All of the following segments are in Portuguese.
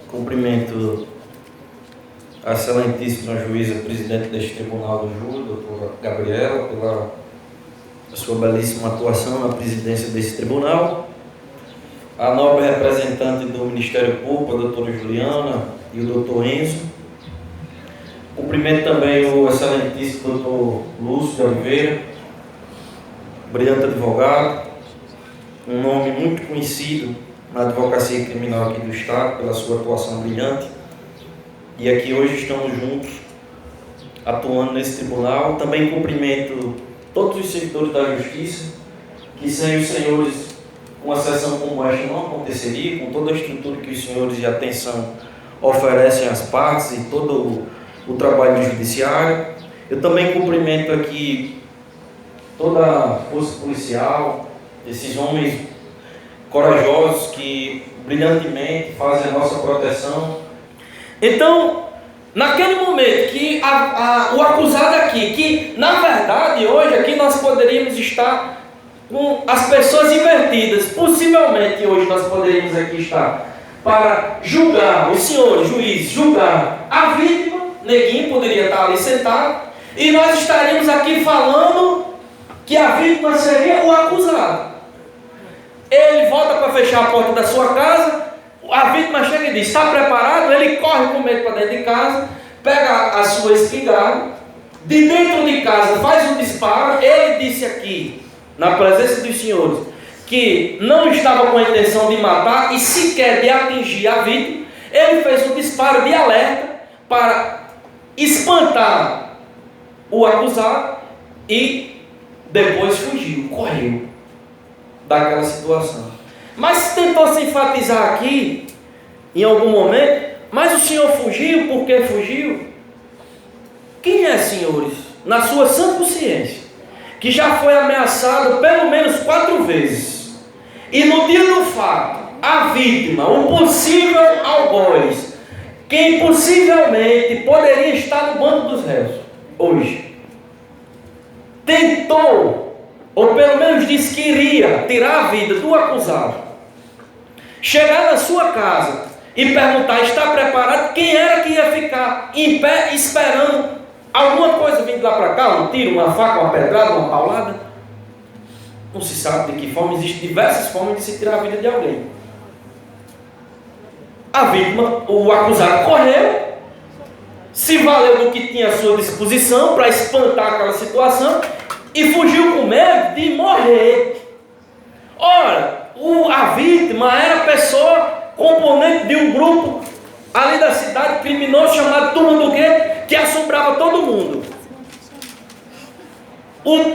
Cumprimento a excelentíssima juíza presidente deste Tribunal do Júri, doutora Gabriela, pela sua belíssima atuação na presidência desse tribunal. A nobre representante do Ministério Público, a doutora Juliana, e o doutor Enzo. Cumprimento também o excelentíssimo doutor Lúcio de Oliveira, brilhante advogado, um nome muito conhecido na advocacia criminal aqui do Estado, pela sua atuação brilhante. E aqui hoje estamos juntos, atuando nesse tribunal. Também cumprimento todos os servidores da Justiça, que sem os senhores, uma sessão como esta não aconteceria, com toda a estrutura que os senhores de atenção oferecem às partes e todo o trabalho judiciário. Eu também cumprimento aqui toda a força policial, esses homens corajosos que brilhantemente fazem a nossa proteção. Então, naquele momento que o acusado aqui, que na verdade hoje aqui nós poderíamos estar com as pessoas invertidas, possivelmente hoje nós poderíamos aqui estar para julgar, os senhores juízes, julgar a vítima, Neguinho poderia estar ali sentado, e nós estaríamos aqui falando que a vítima seria o acusado. Ele volta para fechar a porta da sua casa, a vítima chega e diz, está preparado? Ele corre com medo para dentro de casa, pega a sua espingarda, de dentro de casa faz um disparo. Ele disse aqui, na presença dos senhores, que não estava com a intenção de matar e sequer de atingir a vítima. Ele fez um disparo de alerta para espantar o acusado e depois fugiu, correu daquela situação. Mas tentou se enfatizar aqui, em algum momento, mas o senhor fugiu, por que fugiu? Quem é, senhores, na sua sã consciência, que já foi ameaçado pelo menos 4 vezes, e no dia do fato, a vítima, o possível algoz, quem possivelmente poderia estar no banco dos réus, hoje, tentou, ou pelo menos disse que iria tirar a vida do acusado, chegar na sua casa e perguntar, está preparado? Quem era que ia ficar em pé esperando alguma coisa vindo lá para cá, um tiro, uma faca, uma pedrada, uma paulada? Não se sabe de que forma, existem diversas formas de se tirar a vida de alguém. A vítima, o acusado correu, se valeu do que tinha à sua disposição para espantar aquela situação e fugiu com medo de morrer. Ora, a vítima era pessoa, componente de um grupo ali da cidade criminoso chamado Turma do Gueto, que assombrava todo mundo.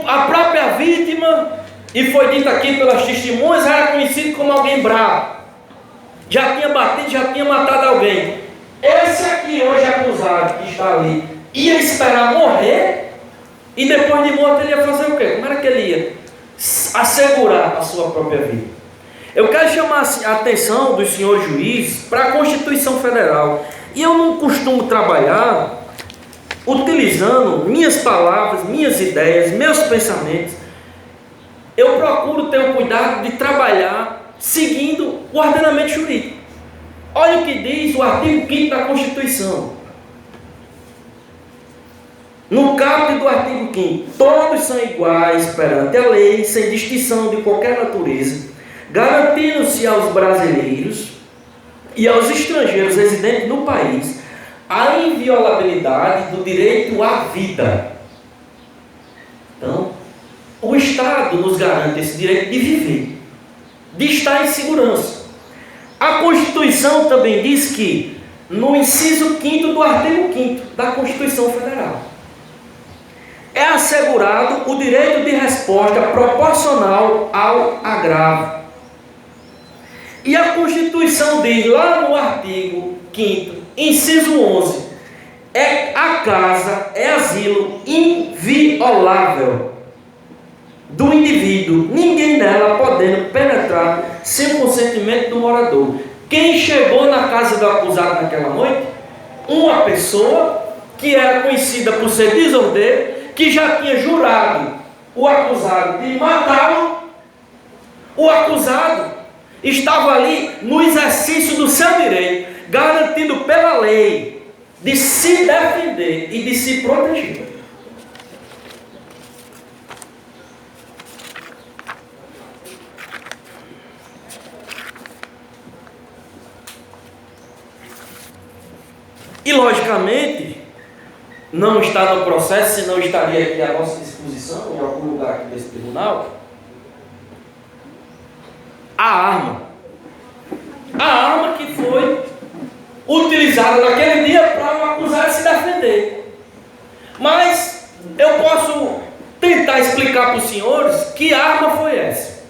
A própria vítima, e foi dito aqui pelas testemunhas, era conhecido como alguém bravo. Já tinha batido, já tinha matado alguém. Esse aqui hoje acusado que está ali, ia esperar morrer, e depois de morto ele ia fazer o quê? Como era que ele ia assegurar a sua própria vida? Eu quero chamar a atenção dos senhores juízes para a Constituição Federal. E eu não costumo trabalhar utilizando minhas palavras, minhas ideias, meus pensamentos. Eu procuro ter o cuidado de trabalhar seguindo o ordenamento jurídico. Olha o que diz o artigo 5º da Constituição. No caput do artigo 5º, todos são iguais perante a lei, sem distinção de qualquer natureza, garantindo-se aos brasileiros e aos estrangeiros residentes no país a inviolabilidade do direito à vida. Então, o Estado nos garante esse direito de viver, de estar em segurança. A Constituição também diz que, no inciso 5º do artigo 5º da Constituição Federal, é assegurado o direito de resposta proporcional ao agravo. E a Constituição diz lá no artigo 5º, inciso 11, a casa é asilo inviolável do indivíduo, ninguém nela podendo penetrar sem o consentimento do morador. Quem chegou na casa do acusado naquela noite? Uma pessoa que era conhecida por ser desordeiro, que já tinha jurado o acusado de matá-lo. O acusado estava ali no exercício do seu direito, garantido pela lei, de se defender e de se proteger. E, logicamente, não está no processo, senão estaria aqui à nossa disposição, em algum lugar aqui desse tribunal, a arma. A arma que foi utilizada naquele dia para o acusado se defender. Mas eu posso tentar explicar para os senhores que arma foi essa.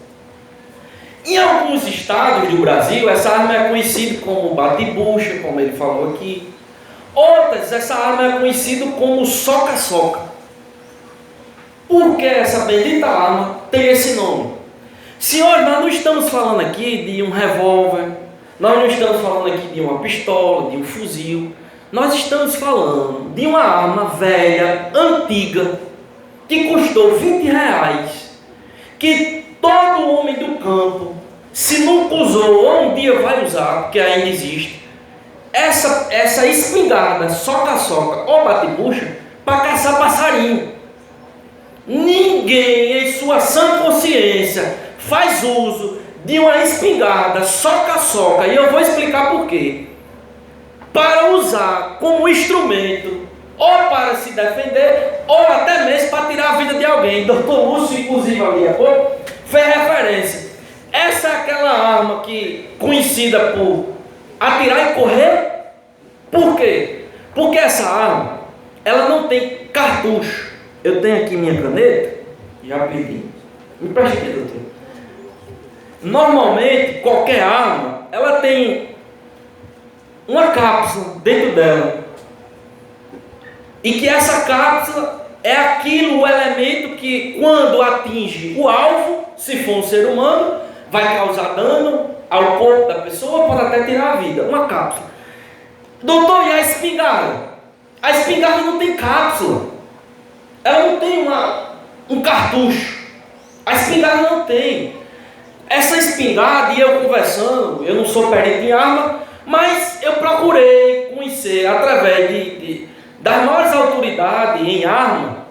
Em alguns estados do Brasil, essa arma é conhecida como bate-bucha, como ele falou aqui. Outras, essa arma é conhecida como soca-soca. Por que essa bendita arma tem esse nome? Senhores, nós não estamos falando aqui de um revólver, nós não estamos falando aqui de uma pistola, de um fuzil. Nós estamos falando de uma arma velha, antiga, que custou R$20, que todo homem do campo, se nunca usou ou um dia vai usar, porque ainda existe, essa espingarda, soca-soca ou bate-bucha, para caçar passarinho. Ninguém em sua sã consciência faz uso de uma espingarda, soca-soca, e eu vou explicar por quê. Para usar como instrumento, ou para se defender, ou até mesmo para tirar a vida de alguém. Doutor Lúcio, inclusive, ali há pouco, fez referência. Essa é aquela arma que, conhecida por atirar e correr. Por quê? Porque essa arma, ela não tem cartucho. Eu tenho aqui minha caneta, já pedi. Me preste aqui, doutor. Normalmente, qualquer arma, ela tem uma cápsula dentro dela. E que essa cápsula é aquilo, o elemento que, quando atinge o alvo, se for um ser humano, vai causar dano ao corpo da pessoa, pode até tirar a vida. Uma cápsula. Doutor, e a espingarda? A espingarda não tem cápsula. Ela não tem um cartucho. A espingarda não tem. Essa espingarda, e eu conversando, eu não sou perito em arma, mas eu procurei conhecer através das maiores autoridades em arma,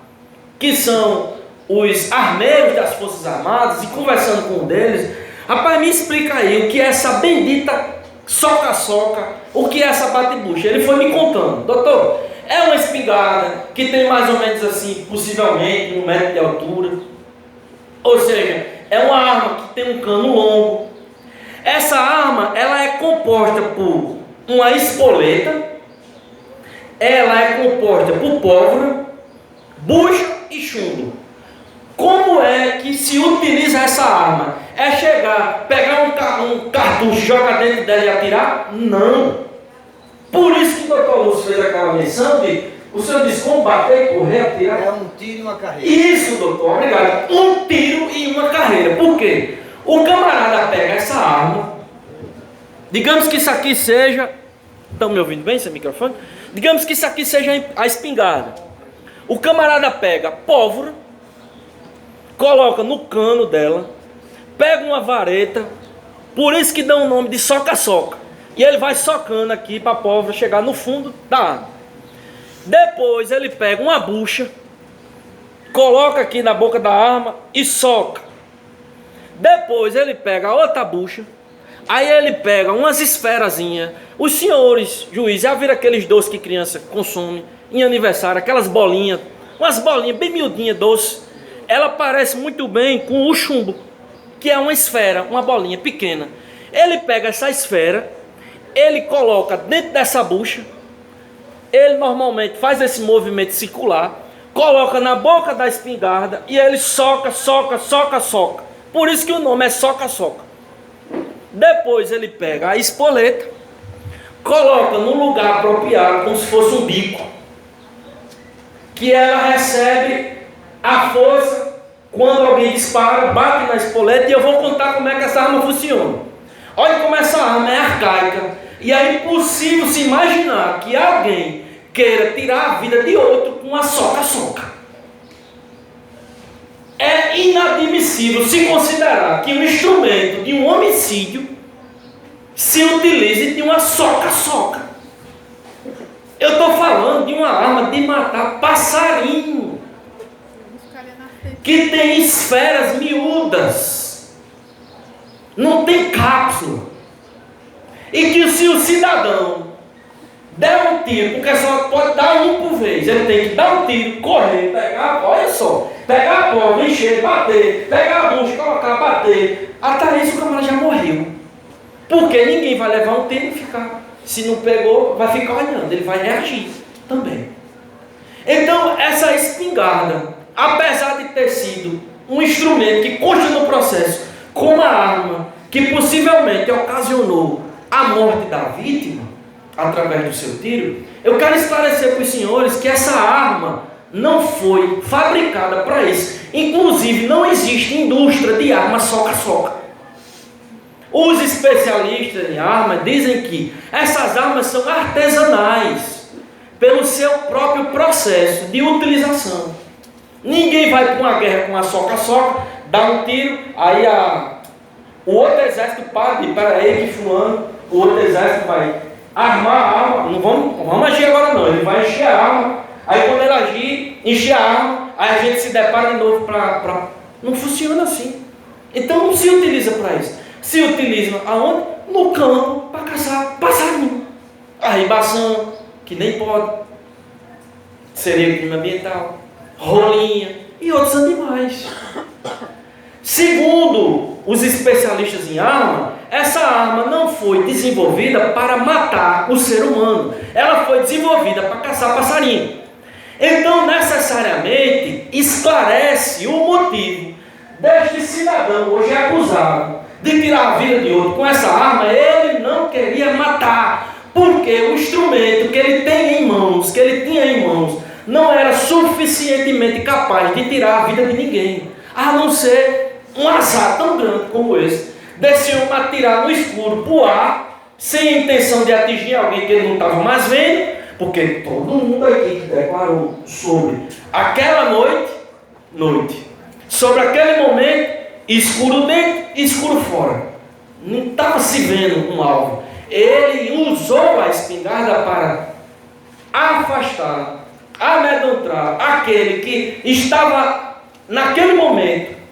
que são os armeiros das Forças Armadas, e conversando com um deles, rapaz, me explica aí o que é essa bendita soca-soca, o que é essa bate-bucha. Ele foi me contando. Doutor, é uma espingarda que tem mais ou menos assim, possivelmente 1 metro de altura, ou seja, é uma arma que tem um cano longo. Essa arma, ela é composta por uma espoleta, ela é composta por pólvora, bucha e chumbo. Como é que se utiliza essa arma? É chegar, pegar um cartucho, jogar dentro dela e atirar? Não. Por isso que o doutor Lúcio fez aquela menção de, o senhor disse, combater, correr, atirar. É um tiro e uma carreira. Isso, doutor, obrigado. Um tiro e uma carreira. Por quê? O camarada pega essa arma, digamos que isso aqui seja, estão me ouvindo bem esse microfone? Digamos que isso aqui seja a espingarda. O camarada pega pólvora, coloca no cano dela, pega uma vareta, por isso que dá o nome de soca-soca. E ele vai socando aqui para a pólvora chegar no fundo da arma. Depois ele pega uma bucha, coloca aqui na boca da arma e soca. Depois ele pega a outra bucha, aí ele pega umas esferazinhas. Os senhores juízes já viram aqueles doces que criança consome em aniversário, aquelas bolinhas, umas bolinhas bem miudinhas, doce. Ela parece muito bem com o chumbo, que é uma esfera, uma bolinha pequena. Ele pega essa esfera, ele coloca dentro dessa bucha, ele normalmente faz esse movimento circular, coloca na boca da espingarda e ele soca, soca, soca, soca. Por isso que o nome é soca-soca. Depois ele pega a espoleta, coloca no lugar apropriado, como se fosse um bico, que ela recebe a força quando alguém dispara, bate na espoleta, e eu vou contar como é que essa arma funciona. Olha como essa arma é arcaica, e é impossível se imaginar que alguém queira tirar a vida de outro com uma soca-soca. É inadmissível se considerar que o instrumento de um homicídio se utilize de uma soca-soca. Eu estou falando de uma arma de matar passarinho, que tem esferas miúdas, não tem cápsula, e que se o cidadão der um tiro, porque só pode dar um por vez, ele tem que dar um tiro, correr, pegar, olha só, pegar a bola, encher, bater, pegar a bucha, colocar, bater, até isso o camarada já morreu, porque ninguém vai levar um tiro e ficar, se não pegou, vai ficar olhando, ele vai reagir também. Então essa espingarda, apesar de ter sido um instrumento que consta no processo como uma arma que possivelmente ocasionou a morte da vítima através do seu tiro, eu quero esclarecer para os senhores que essa arma não foi fabricada para isso. Inclusive não existe indústria de arma soca-soca. Os especialistas em armas dizem que essas armas são artesanais pelo seu próprio processo de utilização. Ninguém vai para uma guerra com a soca-soca, dá um tiro, aí o outro exército para, espera aí que fulano, o outro exército vai armar a arma, não vamos agir agora não, ele vai encher a arma, aí quando ele agir, encher a arma, aí a gente se depara de novo para... Não funciona assim. Então não se utiliza para isso. Se utiliza aonde? No campo, para caçar passarinho. Arribação, que nem pode. Sereia clima ambiental, rolinha e outros animais. Segundo os especialistas em arma, essa arma não foi desenvolvida para matar o ser humano. Ela foi desenvolvida para caçar passarinho. Então, necessariamente, esclarece o motivo deste cidadão, hoje acusado, de tirar a vida de outro com essa arma. Ele não queria matar, porque o instrumento que ele tem em mãos, que ele tinha em mãos, não era suficientemente capaz de tirar a vida de ninguém, a não ser um azar tão grande como esse, desse homem atirar no escuro, pro ar, sem a intenção de atingir alguém que ele não estava mais vendo, porque todo mundo aqui que declarou sobre aquela noite, sobre aquele momento, escuro dentro, escuro fora, não estava se vendo um alvo. Ele usou a espingarda para afastar, amedrontar aquele que estava naquele momento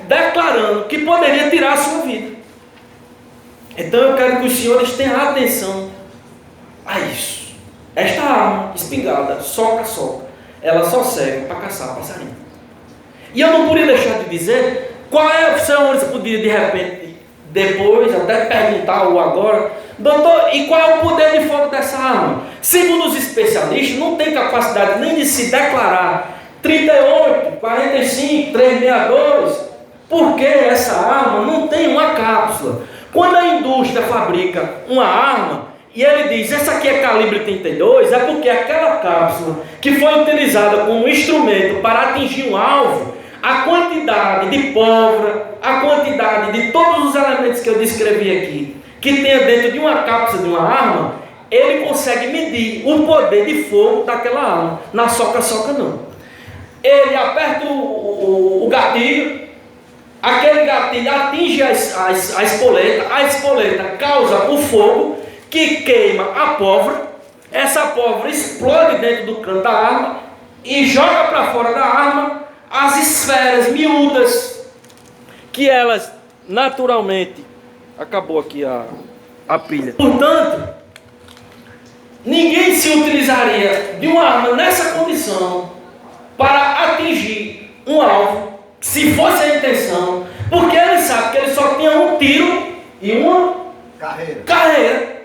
declarando que poderia tirar a sua vida. Então eu quero que os senhores tenham atenção a isso. Esta arma, espingarda, soca-soca, ela só serve para caçar passarinho. E eu não podia deixar de dizer qual é, os senhores poderiam de repente, depois até perguntar ou agora, doutor, e qual é o poder de fogo dessa arma? Segundo os especialistas, não tem capacidade nem de se declarar 38, 45, 362, porque essa arma não tem uma cápsula. Quando a indústria fabrica uma arma e ele diz, essa aqui é calibre 32, é porque aquela cápsula que foi utilizada como instrumento para atingir um alvo, a quantidade de pólvora, a quantidade de todos os elementos que eu descrevi aqui, que tem dentro de uma cápsula de uma arma, ele consegue medir o poder de fogo daquela arma. Na soca-soca não. Ele aperta o gatilho, aquele gatilho atinge a espoleta causa o fogo, que queima a pólvora, essa pólvora explode dentro do canto da arma e joga para fora da arma as esferas miúdas, que elas naturalmente... Acabou aqui a pilha. Portanto, ninguém se utilizaria de uma arma nessa condição para atingir um alvo, se fosse a intenção, porque ele sabe que ele só tinha um tiro e uma carreira.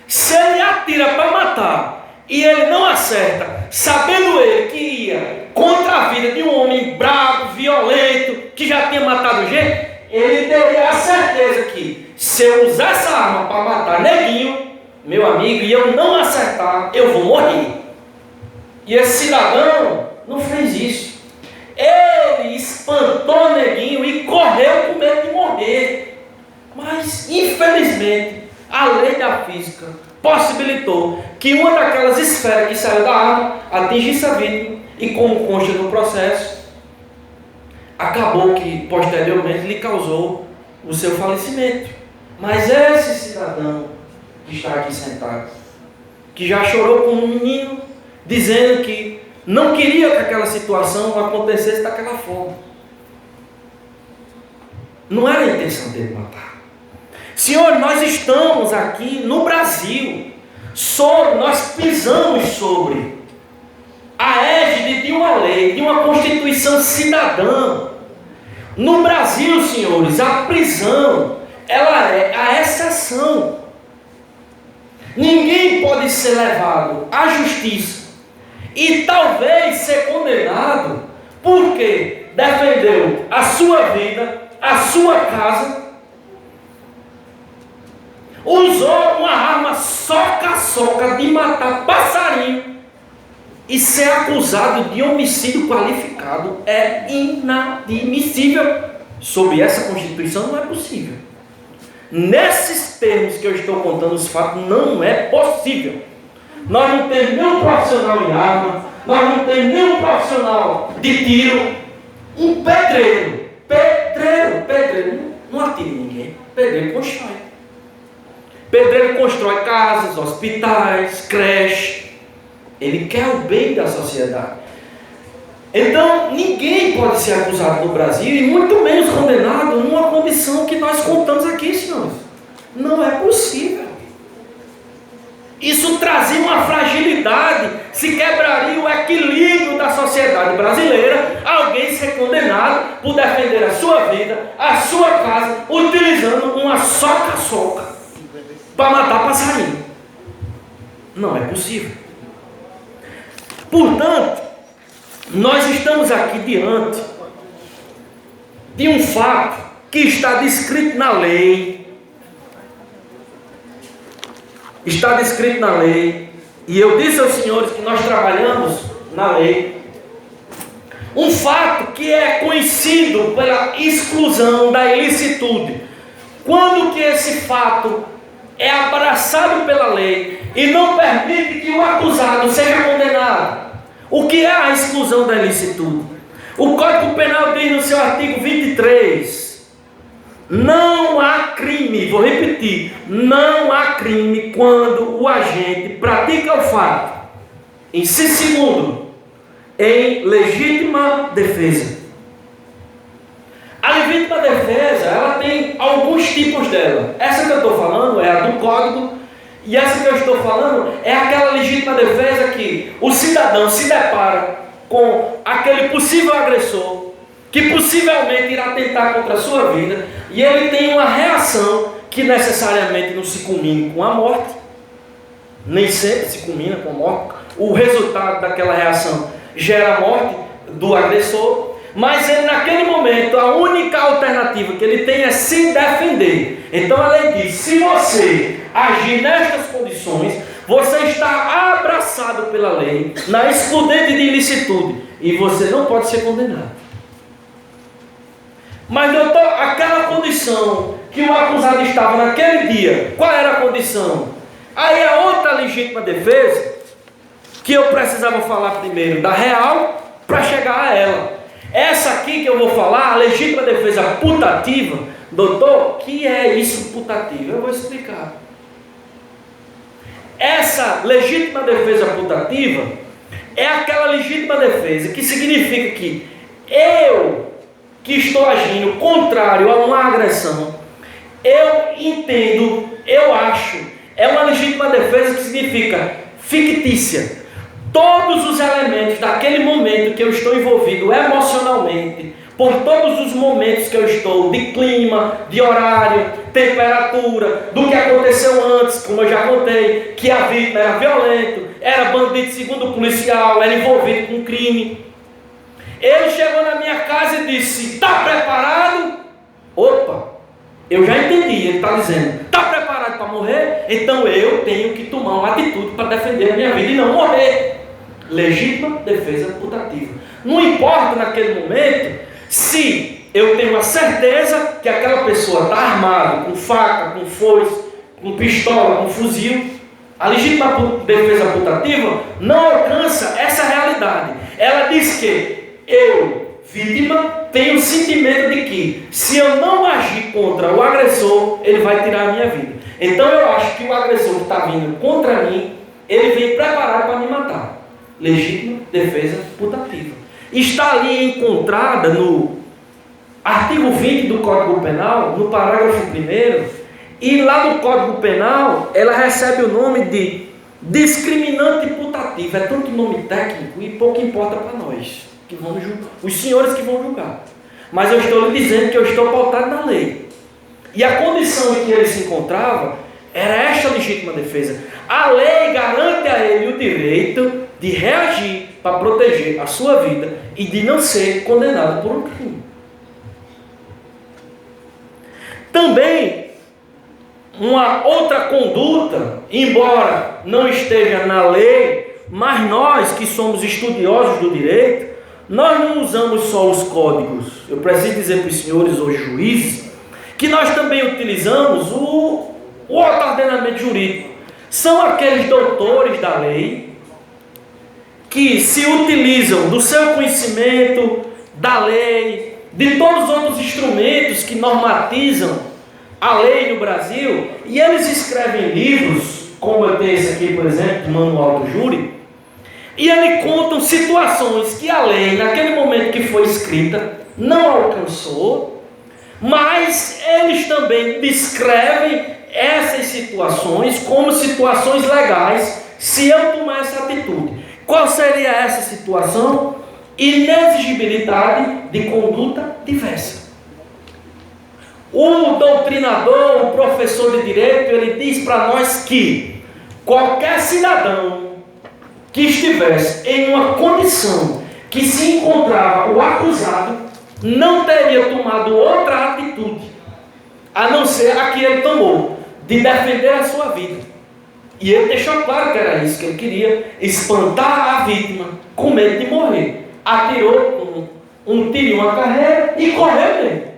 Se ele atira para matar e ele não acerta, sabendo ele que ia contra a vida de um homem bravo, violento, que já tinha matado gente, ele teria a certeza que se eu usar essa arma para matar neguinho, meu amigo, e eu não acertar, eu vou morrer. E esse cidadão não fez isso. Ele espantou neguinho e correu com medo de morrer. Mas, infelizmente, a lei da física possibilitou que uma daquelas esferas que saiu da arma atingisse a vítima e, como consta no processo, acabou que posteriormente lhe causou o seu falecimento. Mas esse cidadão que está aqui sentado, que já chorou como um menino, dizendo que não queria que aquela situação acontecesse daquela forma. Não era a intenção dele matar. Senhor, nós estamos aqui no Brasil, nós pisamos sobre a égide de uma lei, de uma Constituição cidadã. No Brasil, senhores, a prisão, ela é a exceção. Ninguém pode ser levado à justiça e talvez ser condenado porque defendeu a sua vida, a sua casa, usou uma arma soca-soca de matar passarinho e ser acusado de homicídio qualificado. É inadmissível. Sob essa Constituição não é possível. Nesses termos que eu estou contando os fatos, não é possível. Nós não temos nenhum profissional em arma, nós não temos nenhum profissional de tiro. Um pedreiro, não atira em ninguém. Pedreiro constrói. Pedreiro constrói casas, hospitais, creches. Ele quer o bem da sociedade. Então, ninguém pode ser acusado no Brasil, e muito menos condenado, numa condição que nós contamos aqui, senhores. Não é possível. Isso trazia uma fragilidade, se quebraria o equilíbrio da sociedade brasileira, alguém ser condenado por defender a sua vida, a sua casa, utilizando uma soca-soca para matar passarinho. Não é possível. Portanto, nós estamos aqui diante de um fato que está descrito na lei. Está descrito na lei. E eu disse aos senhores que nós trabalhamos na lei. Um fato que é conhecido pela exclusão da ilicitude. Quando que esse fato é abraçado pela lei e não permite que o acusado seja condenado. O que é a exclusão da ilicitude? O Código Penal diz no seu artigo 23: não há crime, vou repetir, não há crime quando o agente pratica o fato, inciso segundo, em legítima defesa. A legítima defesa, ela tem alguns tipos dela. Essa que eu estou falando é a do Código, e essa que eu estou falando é aquela legítima defesa que o cidadão se depara com aquele possível agressor, que possivelmente irá tentar contra a sua vida, e ele tem uma reação que necessariamente não se culmina com a morte, nem sempre se culmina com a morte. O resultado daquela reação gera a morte do agressor, mas ele, naquele momento, a única alternativa que ele tem é se defender. Então a lei diz: se você agir nestas condições, você está abraçado pela lei, na excludente de ilicitude, e você não pode ser condenado. Mas doutor, aquela condição que o acusado estava naquele dia, qual era a condição? Aí a outra legítima defesa, que eu precisava falar primeiro da real, para chegar a ela. Essa aqui que eu vou falar, a legítima defesa putativa, doutor, que é isso putativo? Eu vou explicar. Essa legítima defesa putativa é aquela legítima defesa que significa que eu, que estou agindo contrário a uma agressão, eu entendo, eu acho, é uma legítima defesa que significa fictícia. Todos os elementos daquele momento que eu estou envolvido emocionalmente, por todos os momentos que eu estou, de clima, de horário, temperatura, do que aconteceu antes, como eu já contei, que a vítima era violento, era bandido segundo o policial, era envolvido com crime. Ele chegou na minha casa e disse: está preparado? Opa, eu já entendi, ele está dizendo: está preparado para morrer? Então eu tenho que tomar uma atitude para defender a minha vida e não morrer. Legítima defesa putativa. Não importa naquele momento se eu tenho a certeza que aquela pessoa está armada, com faca, com foice, com pistola, com fuzil. A legítima defesa putativa não alcança essa realidade. Ela diz que eu vítima, tem o sentimento de que, se eu não agir contra o agressor, ele vai tirar a minha vida. Então eu acho que o agressor que está vindo contra mim, ele vem preparado para me matar. Legítima defesa putativa. Está ali encontrada no artigo 20 do Código Penal, no parágrafo 1º, e lá no Código Penal, ela recebe o nome de discriminante putativo. É tanto nome técnico e pouco importa para nós, que vamos julgar, os senhores que vão julgar. Mas eu estou lhe dizendo que eu estou pautado na lei. E a condição em que ele se encontrava era esta legítima defesa. A lei garante a ele o direito de reagir para proteger a sua vida e de não ser condenado por um crime. Também, uma outra conduta, embora não esteja na lei, mas nós que somos estudiosos do direito, nós não usamos só os códigos. Eu preciso dizer para os senhores hoje juízes, que nós também utilizamos o ordenamento jurídico. São aqueles doutores da lei que se utilizam do seu conhecimento, da lei, de todos os outros instrumentos que normatizam a lei no Brasil, e eles escrevem livros, como eu tenho esse aqui, por exemplo, do Manual do Júri, e eles contam situações que a lei, naquele momento que foi escrita, não alcançou, mas eles também descrevem essas situações como situações legais, se eu tomar essa atitude. Qual seria essa situação? Inexigibilidade de conduta diversa. O doutrinador, o professor de direito, ele diz para nós que qualquer cidadão que estivesse em uma condição que se encontrava o acusado, não teria tomado outra atitude, a não ser a que ele tomou, de defender a sua vida. E ele deixou claro que era isso que ele queria, espantar a vítima, com medo de morrer. Atirou um tiro em uma carreira e correu mesmo.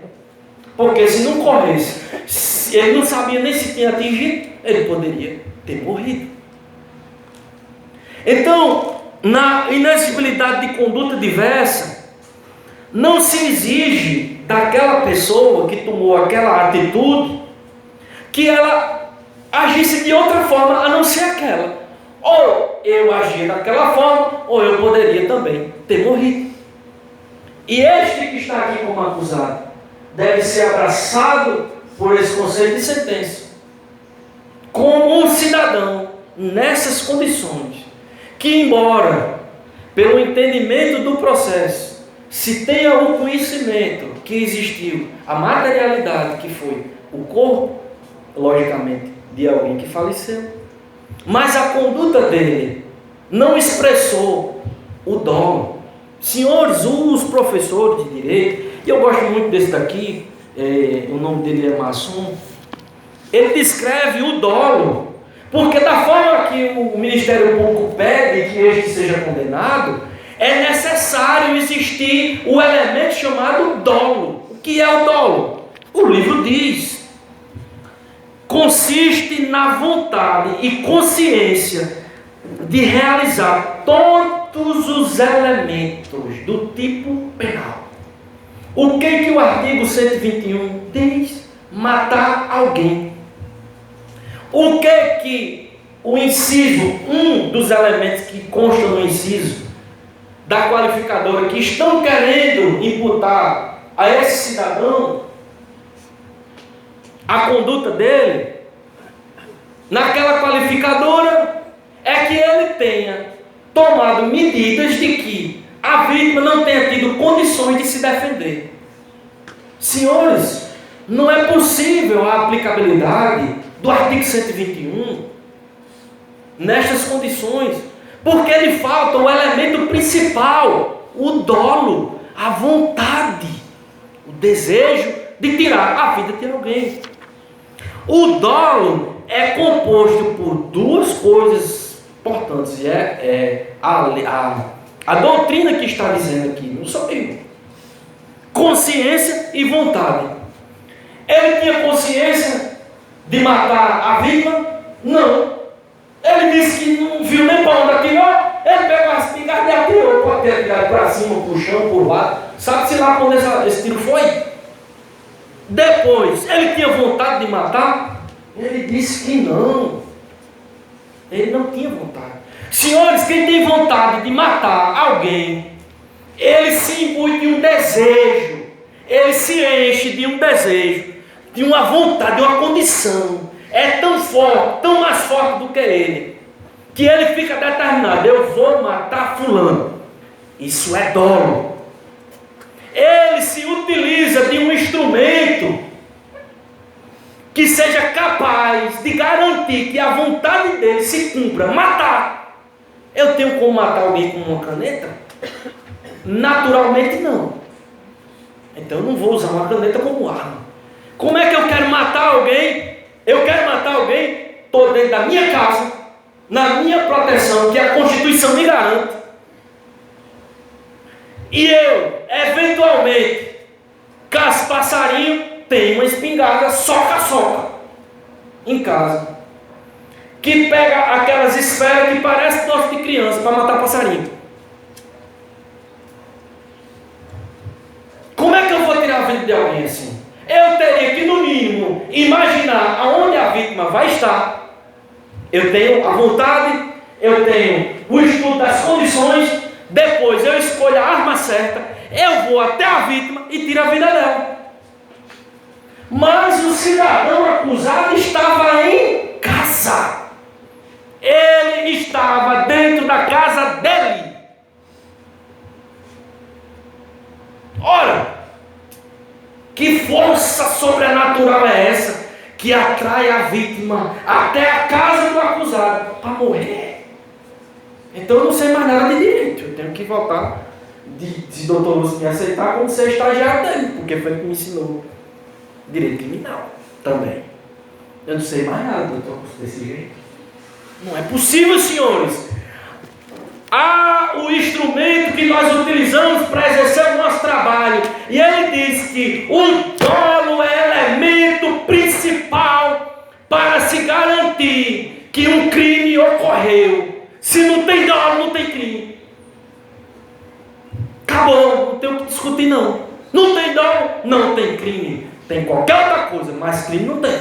Porque se não corresse, ele não sabia nem se tinha atingido, ele poderia ter morrido. Então, na inexigibilidade de conduta diversa, não se exige daquela pessoa que tomou aquela atitude que ela agisse de outra forma a não ser aquela. Ou eu agia daquela forma, ou eu poderia também ter morrido. E este que está aqui como acusado deve ser abraçado por esse conceito de sentença como um cidadão nessas condições, que embora pelo entendimento do processo se tenha o conhecimento que existiu, a materialidade que foi o corpo, logicamente, de alguém que faleceu, mas a conduta dele não expressou o dolo. Senhores, os professores de direito, e eu gosto muito desse daqui, o nome dele é Masson, ele descreve o dolo, porque da forma que o Ministério Público pede que este seja condenado, é necessário existir o elemento chamado dolo. O que é o dolo? O livro diz: consiste na vontade e consciência de realizar todos os elementos do tipo penal. O que o artigo 121 diz? Matar alguém. O que o inciso, um dos elementos que constam no inciso da qualificadora que estão querendo imputar a esse cidadão a conduta dele, naquela qualificadora, é que ele tenha tomado medidas de que a vítima não tenha tido condições de se defender. Senhores, não é possível a aplicabilidade do artigo 121 nestas condições, porque lhe falta o elemento principal, o dolo, a vontade, o desejo de tirar a vida de alguém. O dolo é composto por duas coisas importantes, e a doutrina que está dizendo aqui, não sou eu. Consciência e vontade. Ele tinha consciência de matar a vítima? Não. Ele disse que não viu nem para onde atirou. Ele pegou a espingarda e atirou. Pode ter atirado para cima, para o chão, por lado. Sabe-se lá quando esse tiro foi? Depois, ele tinha vontade de matar? Ele disse que não. Ele não tinha vontade. Senhores, quem tem vontade de matar alguém, ele se imbui de um desejo, ele se enche de um desejo, de uma vontade, de uma condição. É tão forte, tão mais forte do que ele, que ele fica determinado: eu vou matar fulano. Isso é dolo. Ele se utiliza de um instrumento que seja capaz de garantir que a vontade dele se cumpra. Matar. Eu tenho como matar alguém com uma caneta? Naturalmente não. Então eu não vou usar uma caneta como arma. Como é que eu quero matar alguém? Eu quero matar alguém, estou dentro da minha casa, na minha proteção, que a Constituição me garante. E eu, eventualmente, caso passarinho, tenho uma espingarda soca-soca em casa, que pega aquelas esferas que parecem doce de criança para matar passarinho. Como é que eu vou tirar a vida de alguém assim? Eu teria que, no mínimo, imaginar aonde a vítima vai estar. Eu tenho a vontade, eu tenho o estudo das condições, depois eu escolho a arma certa, eu vou até a vítima e tiro a vida dela. Mas o cidadão acusado estava em casa. Ele estava dentro da casa dele. Ora, que força sobrenatural é essa que atrai a vítima até a casa do acusado para morrer? Então eu não sei mais nada de direito. Eu tenho que voltar, se o doutor Lúcio me aceitar, como ser estagiário dele, porque foi ele que me ensinou direito criminal também. Eu não sei mais nada, doutor, desse jeito. Não é possível, senhores. Há o instrumento que nós utilizamos para exercer o nosso trabalho. E ele diz que o dolo é elemento principal para se garantir que um crime ocorreu. Se não tem dolo, não tem crime. Acabou, não tem o que discutir não. Não tem dolo, não tem crime. Tem qualquer outra coisa, mas crime não tem.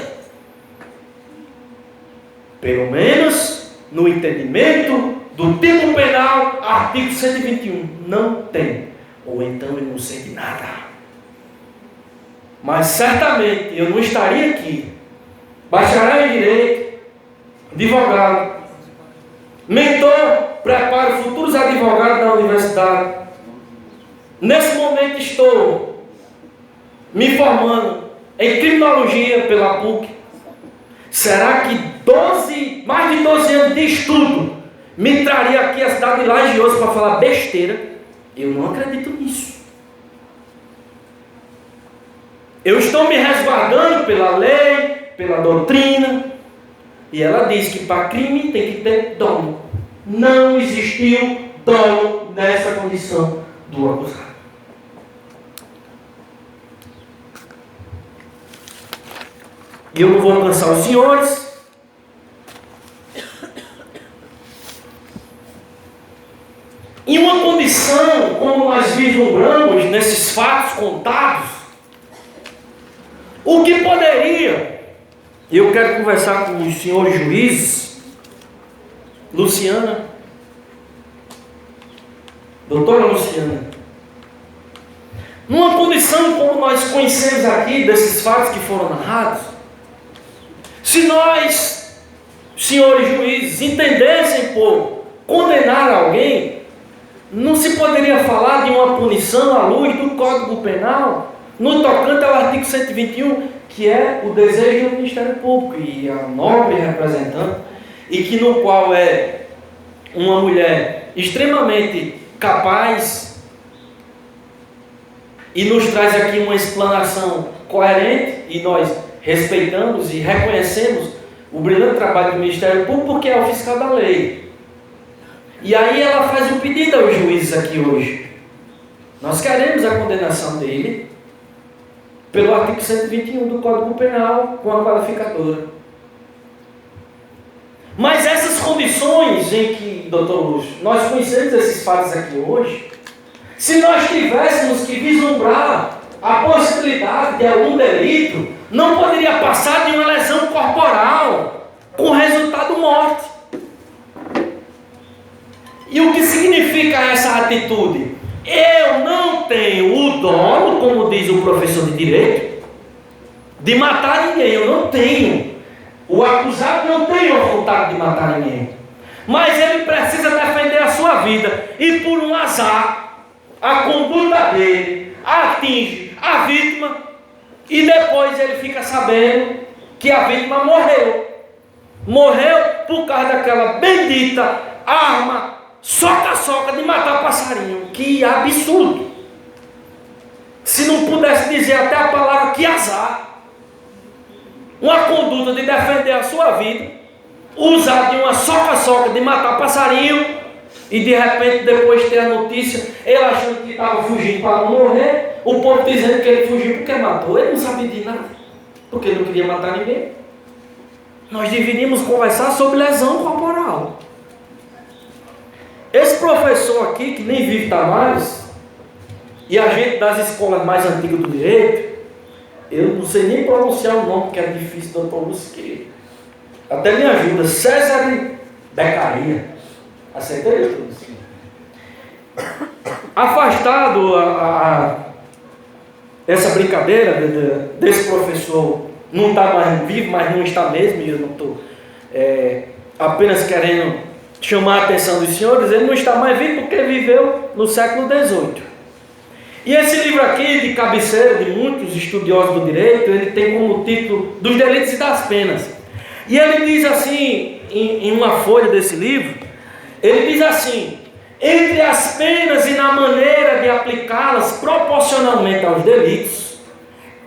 Pelo menos no entendimento do tipo penal, artigo 121, não tem. Ou então eu não sei de nada. Mas certamente eu não estaria aqui. Bacharel em Direito, advogado, mentor, preparo futuros advogados da universidade. Nesse momento estou me formando em criminologia pela PUC. Será que mais de 12 anos de estudo me traria aqui a cidade de Lajeoso para falar besteira? Eu não acredito nisso. Eu estou me resguardando pela lei, pela doutrina, e ela diz que para crime tem que ter dolo. Não existiu dolo nessa condição do acusado. E eu não vou alcançar os senhores. Em uma condição como nós vislumbramos nesses fatos contados, o que poderia, eu quero conversar com os senhores juízes, Luciana, doutora Luciana, numa condição como nós conhecemos aqui, desses fatos que foram narrados, se nós, senhores juízes, entendessem por condenar alguém, não se poderia falar de uma punição à luz do Código Penal, no tocante ao artigo 121, que é o desejo do Ministério Público e a nobre representante, e que no qual é uma mulher extremamente capaz e nos traz aqui uma explanação coerente, e nós respeitamos e reconhecemos o brilhante trabalho do Ministério Público, porque é o fiscal da lei. E aí ela faz um pedido aos juízes aqui hoje. Nós queremos a condenação dele pelo artigo 121 do Código Penal com a qualificadora. Mas essas condições em que, doutor Lúcio, nós conhecemos esses fatos aqui hoje, Se nós tivéssemos que vislumbrar a possibilidade de algum delito, não poderia passar de uma lesão corporal, com resultado morte. E o que significa essa atitude? Eu não tenho o dolo, como diz o professor de direito, de matar ninguém. Eu não tenho. O acusado não tem a vontade de matar ninguém. Mas ele precisa defender a sua vida. E por um azar, a conduta dele atinge a vítima. E depois ele fica sabendo que a vítima morreu. Morreu por causa daquela bendita arma soca-soca de matar passarinho. Que absurdo! Se não pudesse dizer até a palavra, que azar. Uma conduta de defender a sua vida, usar de uma soca-soca de matar passarinho, e de repente depois ter a notícia, ele achando que estava fugindo para não morrer, o povo dizendo que ele fugiu porque matou. Ele não sabia de nada, porque ele não queria matar ninguém. Nós deveríamos conversar sobre lesão corporal. Esse professor aqui, que nem vive mais, e a gente das escolas mais antigas do direito, eu não sei nem pronunciar o nome, porque é difícil, doutor Busqueira. Até me ajuda, César Beccaria. Aceitei tudo. Afastado essa brincadeira desse professor, não está mais vivo, mas não está mesmo, e eu não estou apenas querendo chamar a atenção dos senhores, ele não está mais vivo porque viveu no século XVIII. E esse livro aqui, de cabeceira de muitos estudiosos do direito, ele tem como título Dos Delitos e das Penas. E ele diz assim, em uma folha desse livro, ele diz assim: entre as penas e na maneira de aplicá-las proporcionalmente aos delitos,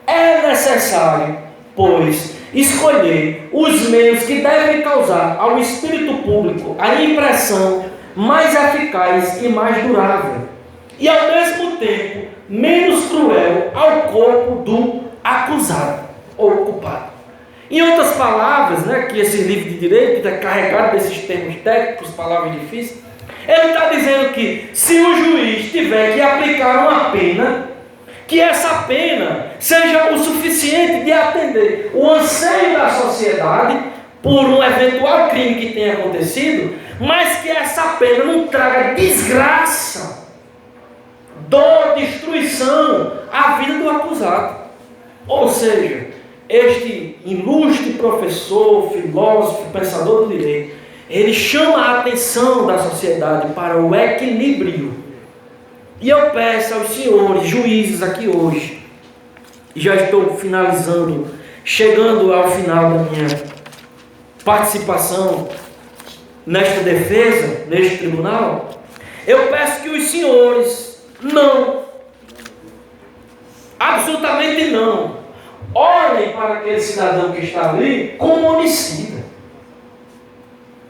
é necessário, pois, escolher os meios que devem causar ao espírito público a impressão mais eficaz e mais durável, e ao mesmo tempo menos cruel ao corpo do acusado ou culpado. Em outras palavras, que esse livro de direito é carregado desses termos técnicos, palavras difíceis, ele está dizendo que se o juiz tiver que aplicar uma pena, que essa pena seja o suficiente de atender o anseio da sociedade por um eventual crime que tenha acontecido, mas que essa pena não traga desgraça, dor, destruição à vida do acusado. Ou seja, este ilustre professor, filósofo, pensador do direito, ele chama a atenção da sociedade para o equilíbrio. E eu peço aos senhores juízes aqui hoje, e já estou finalizando, chegando ao final da minha participação nesta defesa, neste tribunal, eu peço que os senhores não, absolutamente não, olhem para aquele cidadão que está ali como homicida,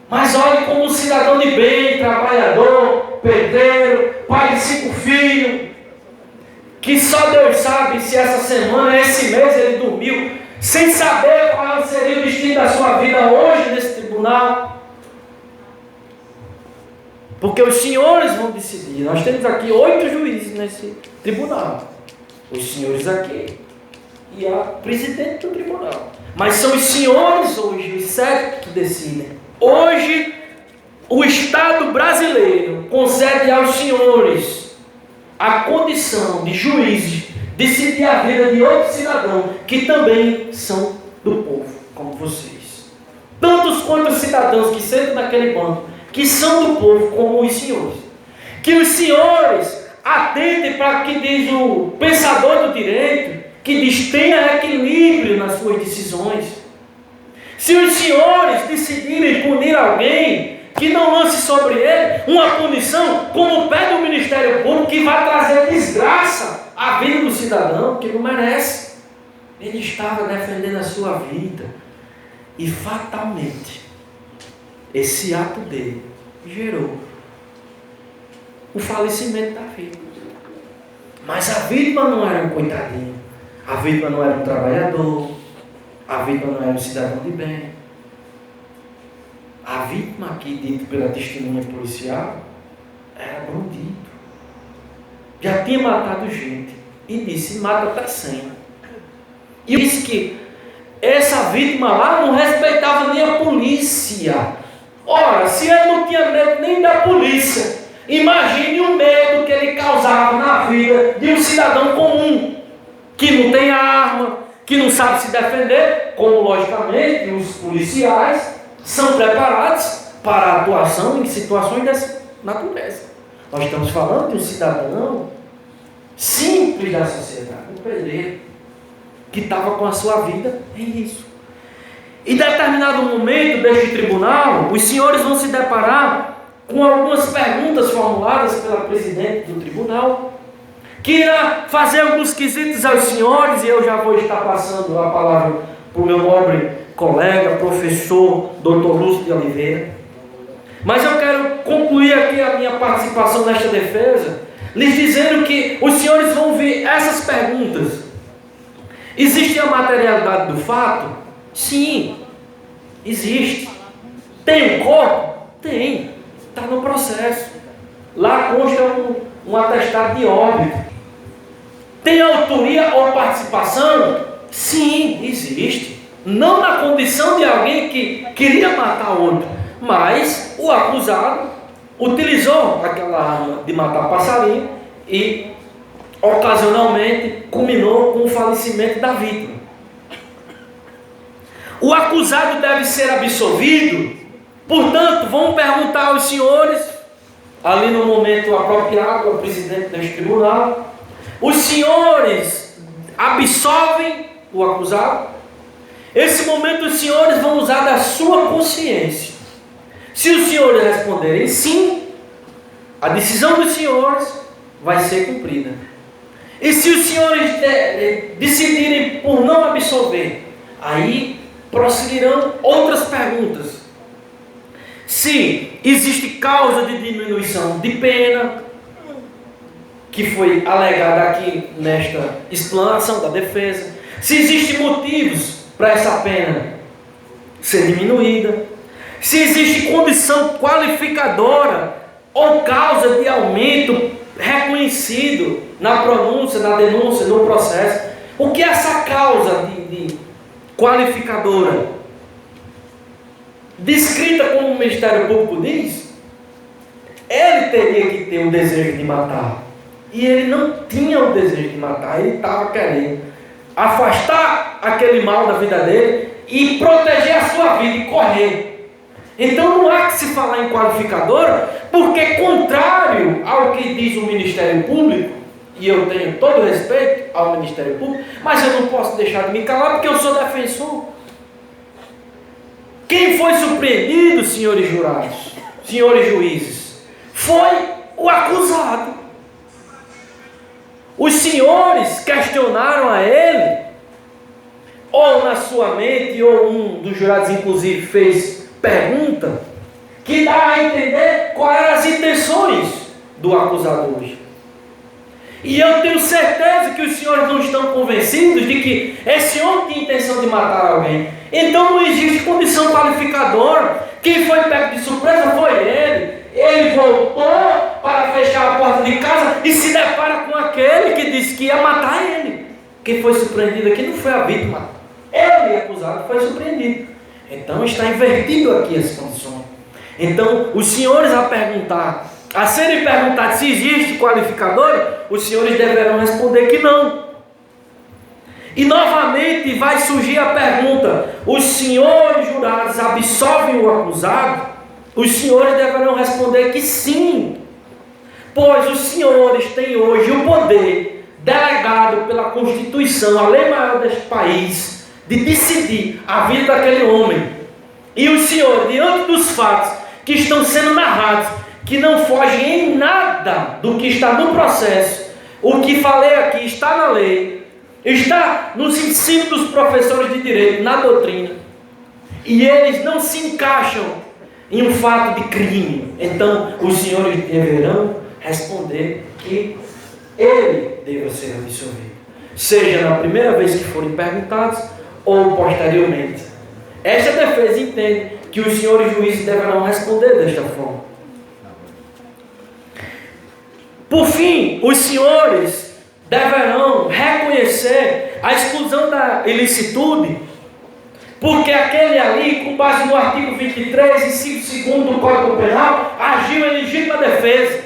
mas olhem como um cidadão de bem, trabalhador, pedreiro, pai de 5 filhos, que só Deus sabe se essa semana, esse mês ele dormiu, sem saber qual seria o destino da sua vida hoje nesse tribunal. Porque os senhores vão decidir. Nós temos aqui 8 juízes nesse tribunal. Os senhores aqui e a presidente do tribunal. Mas são os senhores hoje, os 7 que decidem. Hoje, o Estado brasileiro concede aos senhores a condição de juízes decidir a vida de outro cidadão que também são do povo, como vocês. Tantos quanto os cidadãos que sentam naquele banco, que são do povo, como os senhores. Que os senhores atentem para o que diz o pensador do direito, que diz: tenha equilíbrio nas suas decisões. Se os senhores decidirem punir alguém, que não lance sobre ele uma punição, como pede o Ministério Público, que vai trazer desgraça à vida do cidadão, que não merece. Ele estava defendendo a sua vida, e fatalmente esse ato dele gerou o falecimento da vítima. Mas a vítima não era um coitadinho, a vítima não era um trabalhador, a vítima não era um cidadão de bem. A vítima aqui, dito pela testemunha policial, era bandido. já tinha matado gente, e disse: mata até 100. E disse que essa vítima lá não respeitava nem a polícia. Ora, se ele não tinha medo nem da polícia, imagine o medo que ele causava na vida de um cidadão comum, que não tem arma, que não sabe se defender, como logicamente os policiais são preparados para a atuação em situações dessa natureza. Nós estamos falando de um cidadão simples da sociedade, um pedreiro, que estava com a sua vida em risco. Em determinado momento deste tribunal, os senhores vão se deparar com algumas perguntas formuladas pela presidente do tribunal, que irá fazer alguns quesitos aos senhores, e eu já vou estar passando a palavra para o meu nobre colega, professor, doutor Lúcio de Oliveira. Mas eu quero concluir aqui a minha participação nesta defesa, lhes dizendo que os senhores vão ver essas perguntas. Existe a materialidade do fato? Sim, existe. Tem um corpo? Tem. Está no processo. Lá consta um atestado de óbito. Tem autoria ou participação? Sim, existe. Não na condição de alguém que queria matar outro, mas o acusado utilizou aquela arma de matar passarinho e ocasionalmente culminou com o falecimento da vítima. O acusado deve ser absolvido. Portanto, vamos perguntar aos senhores, ali no momento apropriado, ao presidente deste tribunal: os senhores absolvem o acusado? Esse momento os senhores vão usar da sua consciência. Se os senhores responderem sim, a decisão dos senhores vai ser cumprida. E se os senhores decidirem por não absolver, aí prosseguirão outras perguntas. Se existe causa de diminuição de pena, que foi alegada aqui nesta explanação da defesa, se existem motivos para essa pena ser diminuída, se existe condição qualificadora ou causa de aumento reconhecido na pronúncia, na denúncia, no processo. O que é essa causa de qualificadora? Descrita como o Ministério Público diz, ele teria que ter o desejo de matar. E ele não tinha o desejo de matar, ele estava querendo afastar aquele mal da vida dele e proteger a sua vida e correr. Então não há que se falar em qualificadora, porque contrário ao que diz o Ministério Público, e eu tenho todo o respeito ao Ministério Público, mas eu não posso deixar de me calar porque eu sou defensor. Quem foi surpreendido, senhores jurados, senhores juízes, foi o acusado. Os senhores questionaram a ele, ou na sua mente, ou um dos jurados inclusive fez pergunta, que dá a entender quais eram as intenções do acusado hoje. E eu tenho certeza que os senhores não estão convencidos de que esse homem tinha intenção de matar alguém. Então não existe condição qualificadora. Quem foi pego de surpresa foi ele. Ele voltou para fechar a porta de casa e se depara com aquele que disse que ia matar ele. Quem foi surpreendido aqui não foi a vítima. Ele, acusado, foi surpreendido. Então está invertido aqui as condições. Então os senhores a serem perguntados se existe qualificador, os senhores deverão responder que não. E novamente vai surgir a pergunta: os senhores jurados absolvem o acusado? Os senhores deverão responder que sim, pois os senhores têm hoje o poder delegado pela Constituição, a lei maior deste país, de decidir a vida daquele homem. E os senhores, diante dos fatos que estão sendo narrados, que não fogem em nada do que está no processo, o que falei aqui está na lei, está nos ensinos dos professores de direito, na doutrina, e eles não se encaixam em um fato de crime. Então os senhores deverão responder que ele deva ser absolvido, seja na primeira vez que forem perguntados ou posteriormente. Esta defesa entende que os senhores juízes deverão responder desta forma. Por fim, os senhores deverão reconhecer a exclusão da ilicitude, porque aquele ali, com base no artigo 23, inciso 2 do Código Penal, agiu em legítima defesa.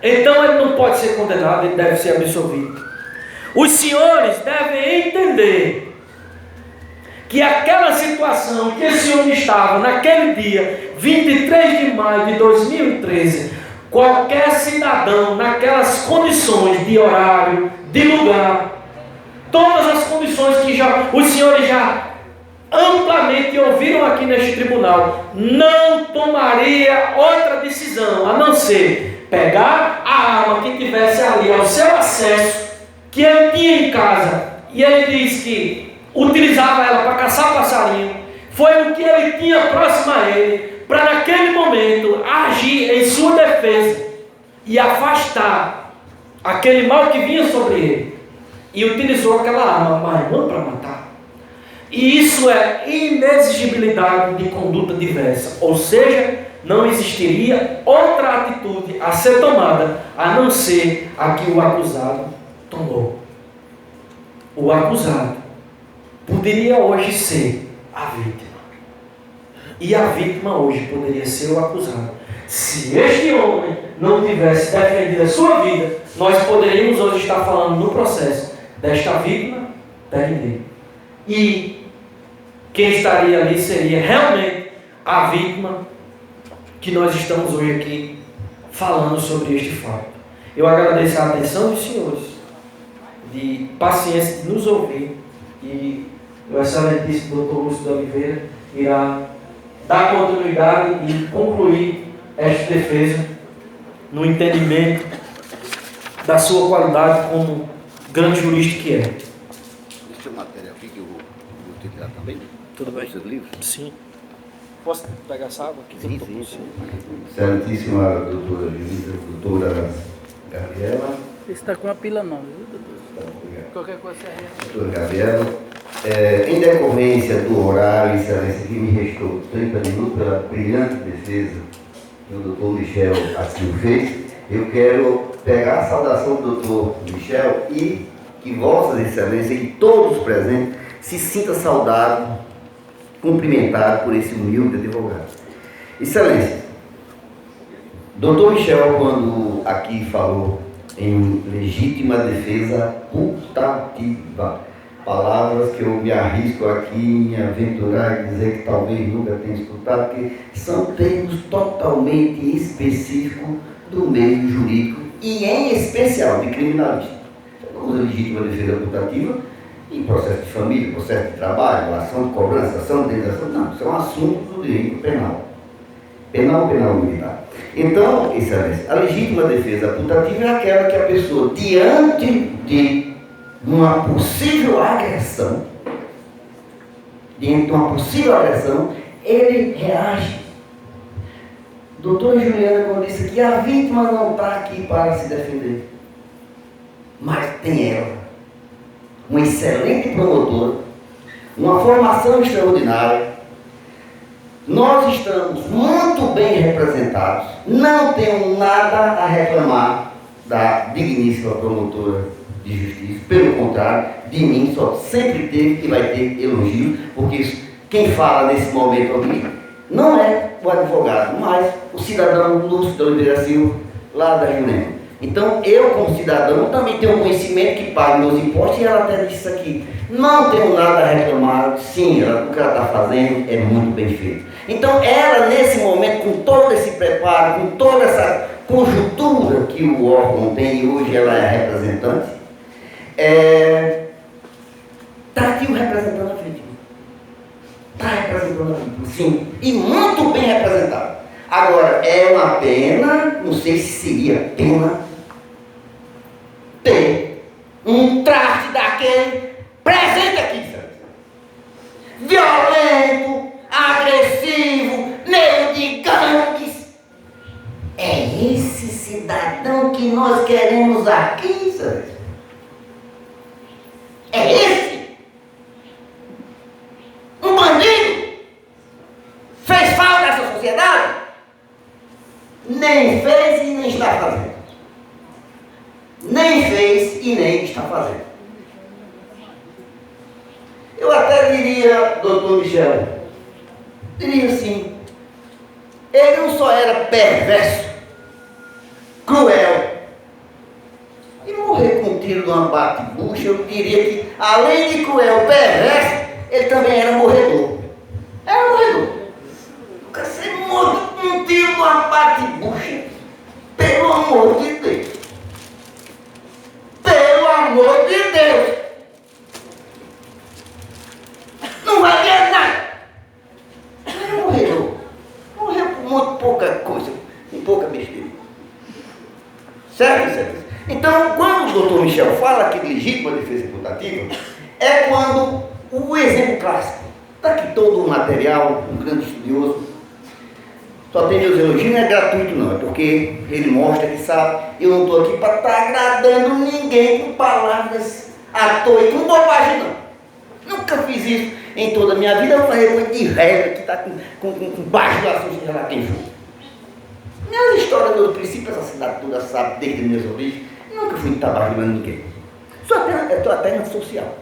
Então ele não pode ser condenado, ele deve ser absolvido. Os senhores devem entender que aquela situação que esse homem estava naquele dia, 23 de maio de 2013, qualquer cidadão naquelas condições de horário, de lugar, todas as condições que os senhores já amplamente ouviram aqui neste tribunal, não tomaria outra decisão a não ser pegar a arma que tivesse ali ao seu acesso, que ele tinha em casa, e ele diz que utilizava ela para caçar passarinho. Foi o que ele tinha próximo a ele, para naquele momento agir em sua defesa e afastar aquele mal que vinha sobre ele, e utilizou aquela arma, mas não para matar. E isso é inexigibilidade de conduta diversa, ou seja, não existiria outra atitude a ser tomada a não ser a que o acusado tomou. O acusado poderia hoje ser a vítima, e a vítima hoje poderia ser o acusado. Se este homem não tivesse defendido a sua vida, nós poderíamos hoje estar falando no processo desta vítima perder. E quem estaria ali seria realmente a vítima que nós estamos hoje aqui falando sobre este fato. Eu agradeço a atenção dos senhores, de paciência de nos ouvir, e o excelentíssimo Dr. Lúcio de Oliveira irá dar continuidade e concluir esta defesa no entendimento da sua qualidade como grande jurista que é. Deixa eu material aqui que eu vou ter que dar também. Tudo bem? Seu livro? Sim. Posso pegar essa água aqui? Sim. Excelentíssima doutora juíza, doutora Gabriela. Você está com a pila não, viu, doutor? Qualquer coisa você Doutora Gabriela, em decorrência do horário, excelência, que me restou 30 minutos pela brilhante defesa que o doutor Michel assim fez, eu quero pegar a saudação do doutor Michel e que vossas excelências e todos os presentes se sintam saudados, cumprimentados por esse humilde advogado. Excelência, doutor Michel, quando aqui falou em legítima defesa putativa, palavras que eu me arrisco aqui em me aventurar e dizer que talvez nunca tenha escutado, porque são termos totalmente específicos do meio jurídico e em especial de criminalista. Então, usa legítima defesa putativa em processo de família, processo de trabalho, ação de cobrança, ação de indenização, não, isso é um assunto do direito penal. Penal militar. Então, excelência, a legítima defesa putativa é aquela que a pessoa, diante de uma possível agressão, ele reage. Doutora Juliana, quando disse que a vítima não está aqui para se defender, mas tem ela, uma excelente promotora, uma formação extraordinária. Nós estamos muito bem representados, não temos nada a reclamar da digníssima promotora de justiça, pelo contrário, de mim só sempre teve e vai ter elogio, porque quem fala nesse momento aqui não é o advogado, mas o cidadão Lúcio de Oliveira Silva, lá da Jurema. Então, eu como cidadão também tenho conhecimento que pago meus impostos, e ela até disse aqui, não tenho nada a reclamar, sim, o que ela está fazendo é muito bem feito. Então, ela nesse momento, com todo esse preparo, com toda essa conjuntura que o órgão tem, e hoje ela é representante, está aqui representando a vítima. Está representando a vítima, sim, e muito bem representado. Agora, é uma pena, não sei se seria pena, ter um traste daquele presente aqui, sabe? Violento, agressivo, meio de gangues. É esse cidadão que nós queremos aqui, sabe? É esse. Um bandido fez falta nessa sociedade? Nem fez e nem está fazendo. nem fez e nem está fazendo. Eu até diria, doutor Michel, diria assim, ele não só era perverso, cruel, e morrer com um tiro de uma bate-bucha, eu diria que, além de cruel, perverso, ele também era morredor. Era morredor. Nunca ser morto com um tiro de uma bate-bucha, pelo amor de Deus. Pelo amor de Deus. Não vai ver nada. Ele morreu. Morreu por muito pouca coisa, com pouca besteira. Certo, certo? Então, quando o doutor Michel fala que de legítima defesa imputativa, é quando o exemplo clássico, está aqui todo o material, um grande estudioso, só tem meus elogios, não é gratuito não, é porque ele mostra que sabe, eu não estou aqui para estar agradando ninguém com palavras à toa e com bobagem não. Nunca fiz isso em toda a minha vida, eu vou fazer coisa de regra que está com baixo do assunto de lá tem jogo. Minhas histórias, meus princípios, essa cidade toda sabe, desde minhas origens, nunca fui de trabalho de ninguém. Estou até antissocial.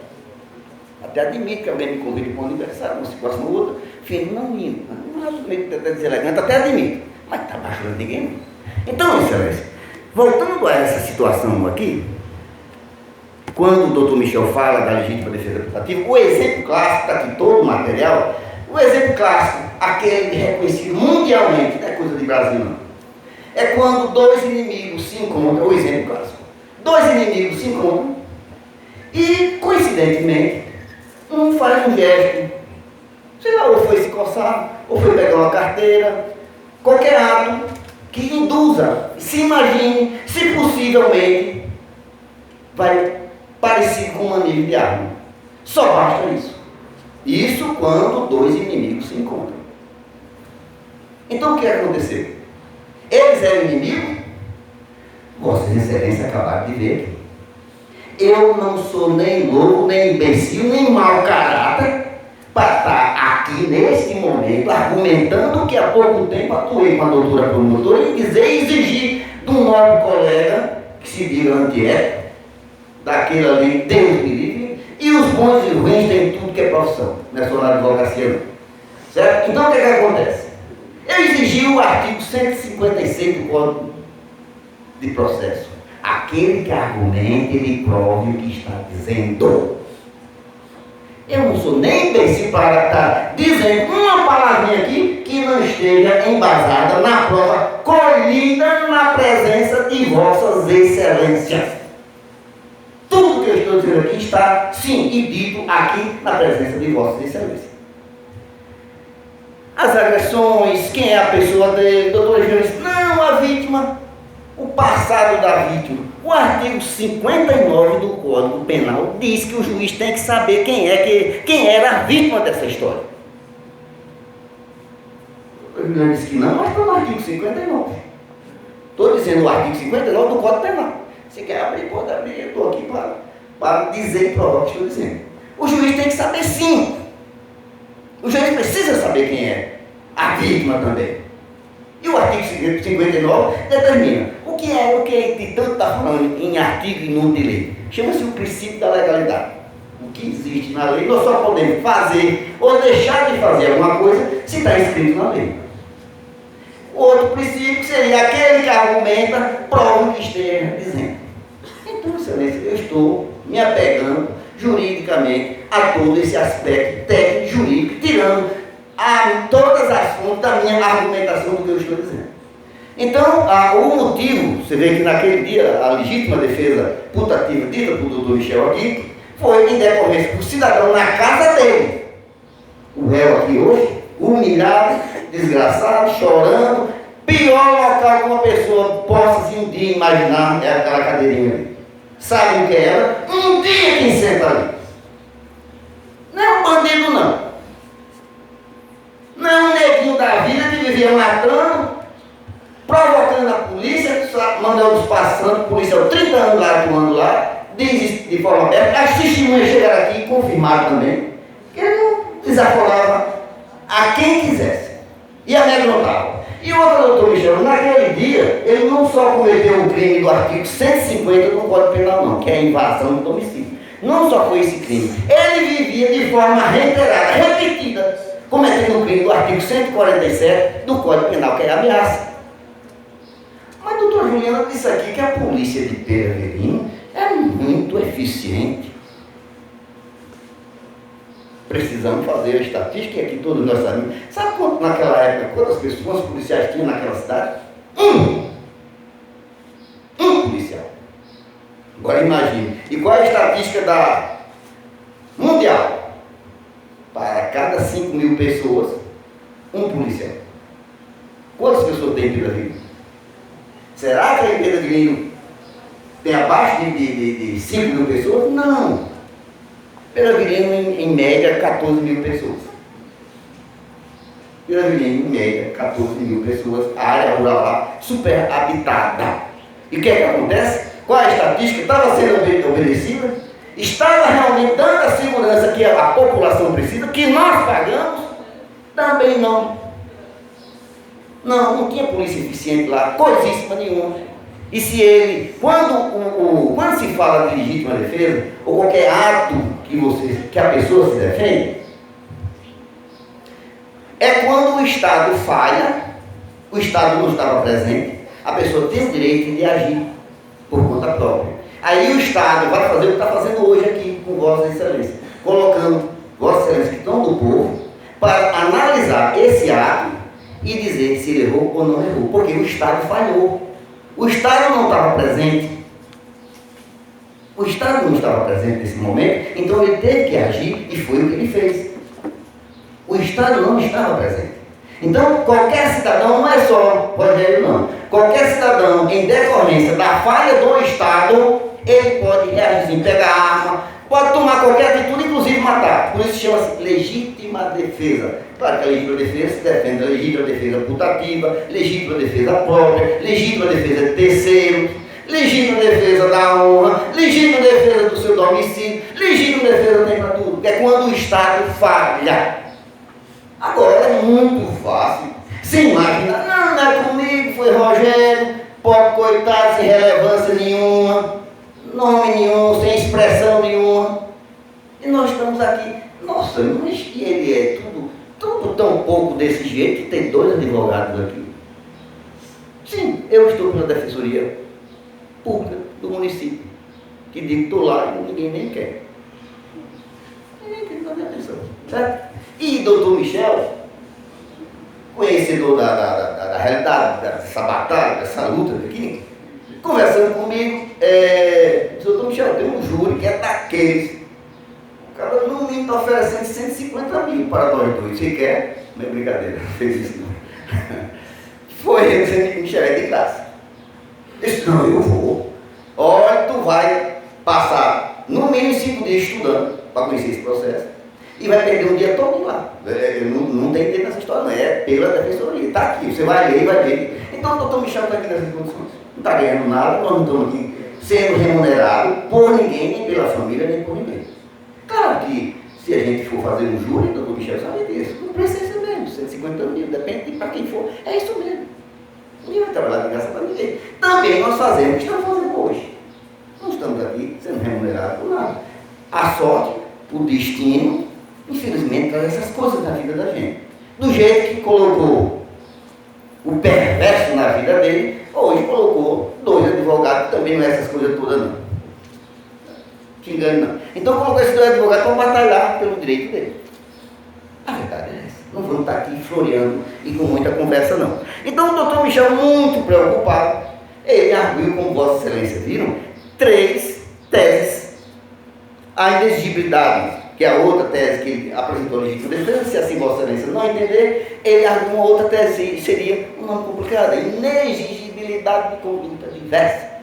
Até admito que alguém me convide para um aniversário, uma situação ou outra, filho, não indo, não acho meio até deselegante, até admito, mas está baixando ninguém não. Então, excelência, voltando a essa situação aqui, quando o doutor Michel fala da legítima defesa imputativa, o exemplo clássico, está aqui todo o material, o exemplo clássico, aquele reconhecido mundialmente, não é coisa de Brasil não, é quando dois inimigos se encontram, o exemplo clássico, dois inimigos se encontram e, coincidentemente, um faz um gesto, sei lá, ou foi se coçar, ou foi pegar uma carteira, qualquer ato que induza, se imagine, se possivelmente, vai parecido com um manejo de arma. Só basta isso. Isso quando dois inimigos se encontram. Então o que aconteceu? Eles eram inimigos? Vossas Excelências acabaram de ver aqui. Eu não sou nem louco, nem imbecil, nem mau caráter para estar aqui neste momento argumentando que há pouco tempo atuei com a doutora promotora e dizer e exigir de um nobre colega que se diga antiético, daquele ali, Deus me livre, e os bons e ruins têm tudo que é profissão, não é só na advocacia não. Certo? Então o que acontece? Eu exigi o artigo 156 do Código de Processo. Aquele que argumente, ele prove o que está dizendo. Eu não sou nem imbecil para estar dizendo uma palavrinha aqui que não esteja embasada na prova colhida na presença de vossas excelências. Tudo que eu estou dizendo aqui está, sim, e dito aqui na presença de vossas excelências. As agressões, quem é a pessoa dele, doutor Júnior, não, a vítima. O passado da vítima. O artigo 59 do Código Penal diz que o juiz tem que saber quem era a vítima dessa história. O juiz disse que não, mas está no artigo 59. Estou dizendo o artigo 59 do Código Penal. Se quer abrir, pode abrir. Eu estou aqui para dizer e provar o que estou dizendo. O juiz tem que saber sim. O juiz precisa saber quem é a vítima também. E o artigo 59 determina o que de tanto está falando em artigo inútil de lei. Chama-se o princípio da legalidade. O que existe na lei, nós só podemos fazer ou deixar de fazer alguma coisa se está escrito na lei. O outro princípio seria aquele que argumenta, prova o que esteja dizendo. Então, excelência, eu estou me apegando juridicamente a todo esse aspecto técnico jurídico, tirando todas as fontes da minha argumentação do que eu estou dizendo. Então, o motivo, você vê que naquele dia a legítima defesa putativa dita por doutor Michel aqui, foi em decorrência do cidadão na casa dele. O réu aqui hoje, humilhado, desgraçado, chorando, pior local que uma pessoa possa um dia imaginar é aquela cadeirinha ali. Sabe o que é ela? Um dia quem senta ali. Não é um bandido não. Não é um neguinho da vida que vivia matando, provocando a polícia, mandando os passantes, polícia há 30 anos lá atuando lá, diz de forma aberta, as testemunhas chegaram aqui e confirmaram também, que ele não desaforava a quem quisesse, e amedrontava. E o outro doutor Michel Michel, naquele dia, ele não só cometeu o crime do artigo 150 do Código Penal, não, que é a invasão do domicílio. Não só foi esse crime. Ele vivia de forma reiterada, repetida, cometendo o crime do artigo 147 do Código Penal, que é a ameaça. Mas, doutor Juliano disse aqui que a polícia de Pedro Avelino é muito eficiente. Precisamos fazer a estatística, que todos nós sabemos. Sabe quanto naquela época, quantas pessoas policiais tinham naquela cidade? Um policial. Agora imagine. E qual é a estatística da mundial? Para cada 5.000 pessoas, um policial. Quantas pessoas tem em Pedro Avelino? Será que em Pedro Avelino tem abaixo de 5.000 pessoas? Não. Pedro Avelino, em média, 14.000 pessoas. Pedro Avelino, em média, 14.000 pessoas. A área rural lá, super habitada. E o que é que acontece? Qual é a estatística? Estava sendo obedecida? Estava realmente dando a segurança que a população precisa, que nós pagamos? Também não. Não tinha polícia eficiente lá, coisíssima nenhuma. E se ele, quando se fala de legítima defesa, ou qualquer ato que a pessoa se defende, é quando o Estado falha, o Estado não estava presente, a pessoa tem o direito de agir por conta própria. Aí o Estado vai fazer o que está fazendo hoje aqui com Vossa Excelência, colocando Vossa Excelência, que estão do povo, para analisar esse ato e dizer se ele errou ou não errou, porque o Estado falhou. O Estado não estava presente. O Estado não estava presente nesse momento, então ele teve que agir e foi o que ele fez. O Estado não estava presente. Então, qualquer cidadão, não é só Rogério não, qualquer cidadão, em decorrência da falha do Estado, ele pode reagir, pegar arma, pode tomar qualquer atitude, inclusive matar. Por isso chama-se legítima defesa. Claro que a legítima defesa se defende da legítima defesa putativa, legítima defesa própria, legítima defesa de terceiro, legítima defesa da honra, legítima defesa do seu domicílio, legítima defesa tem para tudo, que é quando o Estado falha. Agora é muito fácil. Se imagina, não é comigo, foi Rogério, pobre coitado, sem relevância nenhuma, nome nenhum, sem expressão nenhuma. E nós estamos aqui, nossa, mas que ele é tudo tão pouco desse jeito que tem 2 advogados aqui. Sim, eu estou pela Defensoria Pública do município, que digo que estou lá e ninguém nem quer. Ninguém quer dar atenção, certo? E doutor Michel, conhecedor da realidade, dessa batalha, dessa luta aqui, conversando comigo, doutor Michel, tem um júri que é daqueles. O cara no mínimo está oferecendo 150 mil para nós dois. Você quer? Não é brincadeira, não fez isso não. Foi ele dizendo, Michel, é de graça. Eu disse, não, eu vou. Olha, tu vai passar no mínimo 5 dias estudando para conhecer esse processo. E vai perder um dia todo lá. Não tem tempo nessa história, não. É pela Defensoria. Está aqui, você vai ler e vai ver. Então o doutor Michel está aqui nessas condições. Não está ganhando nada, nós não estamos aqui sendo remunerados por ninguém, nem pela família, nem por ninguém. Claro que se a gente for fazer um júri, o doutor Michel sabe disso. Não precisa mesmo, 150 mil, depende de para quem for. É isso mesmo. Ninguém vai trabalhar de graça para ninguém. Também nós fazemos o que estamos fazendo hoje. Não estamos aqui sendo remunerados por nada. A sorte, o destino, infelizmente, traz essas coisas na vida da gente. Do jeito que colocou o perverso na vida dele, hoje colocou 2 advogados, também não é essas coisas todas não. Te engano não. Então colocou esses 2 advogados para batalhar pelo direito dele. A verdade é essa. Não vamos estar aqui floreando e com muita conversa não. Então o doutor Michel, muito preocupado, ele arguiu, como Vossa Excelência viram, 3 teses. A inexigibilidade, que é a outra tese que ele apresentou a legítima defesa, se assim Vossa Excelência não entender, ele arguiu uma outra tese, seria um nome complicado, inexigibilidade de conduta diversa.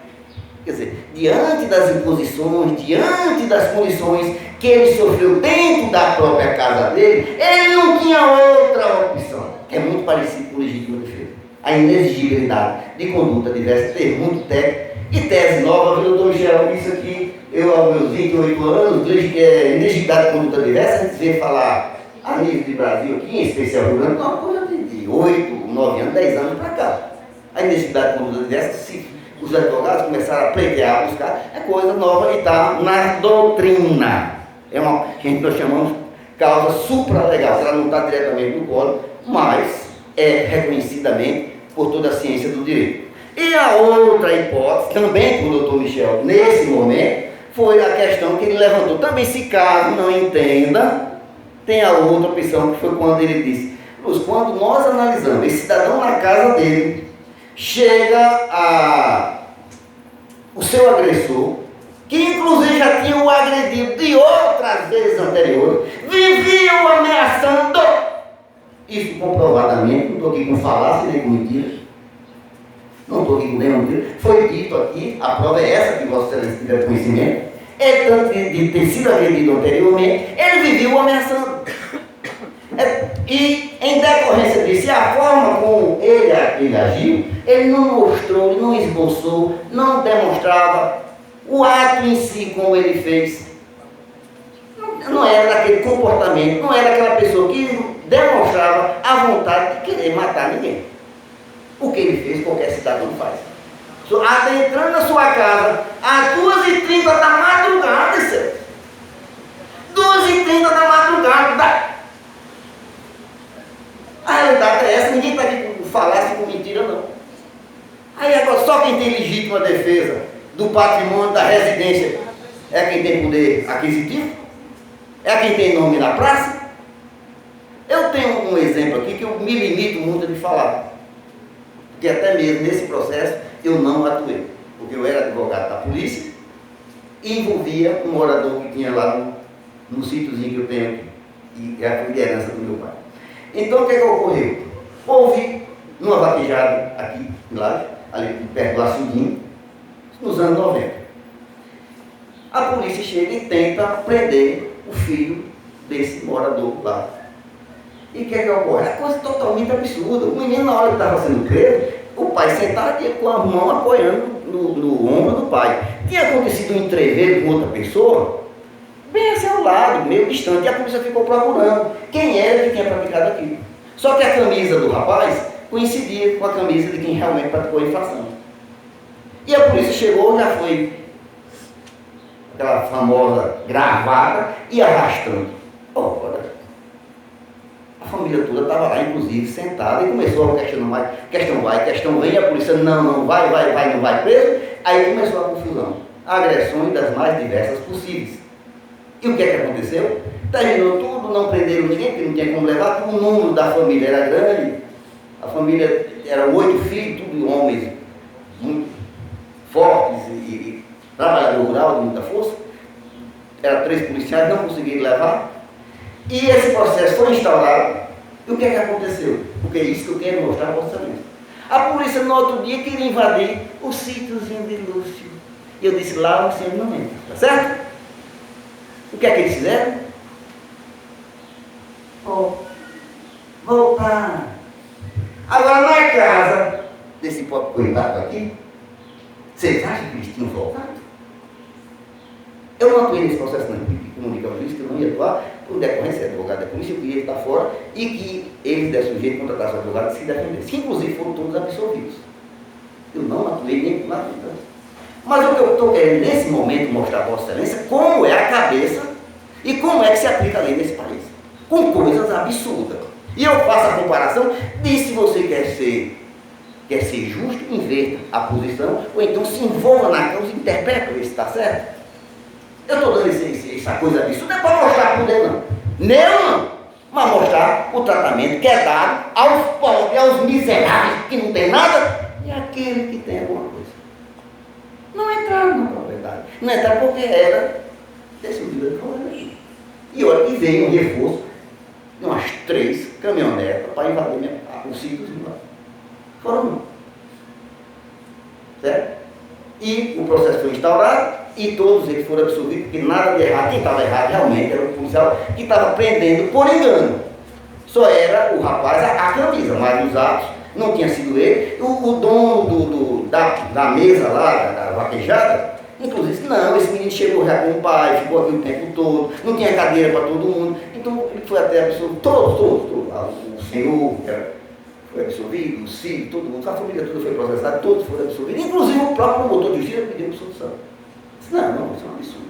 Quer dizer, diante das imposições, diante das condições que ele sofreu dentro da própria casa dele, ele não tinha outra opção, que é muito parecido com legítima defesa. A inexigibilidade de conduta diversa, ter muito técnico, e tese nova, o doutor Michel, isso aqui, eu aos meus 28 anos, inexigibilidade de conduta diversa, a gente vê falar a nível de Brasil aqui, em especial Rio Grande, uma coisa de 8, 9 anos, 10 anos para cá. a necessidade de conduta dessa, se os advogados começaram a pleitear, a buscar, é coisa nova e está na doutrina. É uma que nós chamamos causa supralegal, ela não está diretamente no código, mas é reconhecidamente por toda a ciência do direito. E a outra hipótese, também com o doutor Michel, nesse momento, foi a questão que ele levantou. Também, se caso não entenda, tem a outra opção, que foi quando ele disse: Luz, quando nós analisamos esse cidadão na casa dele, chega o seu agressor, que inclusive já tinha o agredido de outras vezes anteriores, vivia o ameaçando, isso comprovadamente, não estou aqui com falácia nem com mentira, não estou aqui com nenhuma mentira, foi dito aqui, a prova é essa, que Vossa Excelência tiver conhecimento, é tanto de ter sido agredido anteriormente, ele vivia o ameaçando. E em decorrência disso, a forma como ele agiu, ele não mostrou, ele não esboçou, não demonstrava o ato em si como ele fez. Não era daquele comportamento, não era aquela pessoa que demonstrava a vontade de querer matar ninguém. O que ele fez, qualquer cidadão faz. Adentrando na sua casa às 2h30 da madrugada, 2h30 da madrugada. A realidade é essa, ninguém está aqui com falácia, com mentira, não. Aí agora, só quem tem legítima defesa do patrimônio, da residência, é quem tem poder aquisitivo? É quem tem nome na praça? Eu tenho um exemplo aqui que eu me limito muito de falar. Porque até mesmo nesse processo eu não atuei. Porque eu era advogado da polícia e envolvia um morador que tinha lá no sítiozinho que eu tenho aqui. E é a liderança do meu pai. Então o que ocorreu? Houve uma vaquejada aqui em Laje, ali perto do Açudinho, nos anos 90. A polícia chega e tenta prender o filho desse morador lá. E o que ocorre? É coisa totalmente absurda. O menino, na hora que estava sendo preso, o pai sentado e com a mão apoiando no ombro do pai. Tinha acontecido um entreveiro com outra pessoa, bem assim ao lado, meio distante, e a polícia ficou procurando quem era que tinha praticado aquilo. Só que a camisa do rapaz coincidia com a camisa de quem realmente praticou a infração. E a polícia chegou, já foi aquela famosa gravata e arrastando. Ora, a família toda estava lá, inclusive, sentada, e começou a questionar mais, questão vai, questão vem, e a polícia não vai, não vai preso. Aí começou a confusão, agressões das mais diversas possíveis. E o que é que aconteceu? Terminou tudo, não prenderam ninguém, porque não tinha como levar, porque o número da família era grande, a família eram 8 filhos, tudo homens muito fortes e trabalhador rural de muita força, eram 3 policiais, não conseguiram levar, e esse processo foi instaurado. E o que é que aconteceu? Porque é isso que eu quero mostrar para vocês. A polícia no outro dia queria invadir o sítiozinho de Lúcio. E eu disse, lá você não entra, tá certo? O que é que eles fizeram? Voltar. Agora na casa desse pobre coitado aqui, vocês acham que eles tinham voltado? Eu não atuei nesse processo não, comunicava isso, que eu não ia atuar, por decorrência, advogado da polícia, eu queria estar fora e que eles dessem o jeito de contratar seus advogados e se defendessem, que inclusive foram todos absolvidos. Eu não atuei nem por nada. Mas o que eu estou querendo nesse momento mostrar a Vossa Excelência como é a cabeça e como é que se aplica a lei nesse país. Com coisas absurdas. E eu faço a comparação de se você quer ser justo, inverta a posição, ou então se envolva na causa e interpreta isso, está certo? Eu estou dando essa coisa absurda, não é para mostrar poder não. Não, mas mostrar o tratamento que é dado aos pobres, aos miseráveis que não tem nada, e aquele que tem alguma coisa. Não entraram na propriedade. Não entraram porque era desse nível de problema. E olha que veio um reforço de umas 3 caminhonetas para invadir o sítiozinho lá. Foram não. Certo? E o processo foi instaurado e todos eles foram absolvidos, porque nada de errado. Quem estava errado realmente era o policial que estava prendendo por engano. Só era o rapaz a camisa, mas os atos não tinha sido ele. O dono da mesa lá, da vaquejada, inclusive disse, não, esse menino chegou já com o pai, ficou aqui o tempo todo, não tinha cadeira para todo mundo. Então ele foi até a pessoa, todos, o senhor, foi absolvido, os filhos, todo mundo, a família toda foi processada, todos foram absolvidos, inclusive o próprio promotor de justiça pediu absolvição. Disse, não, isso é um absurdo.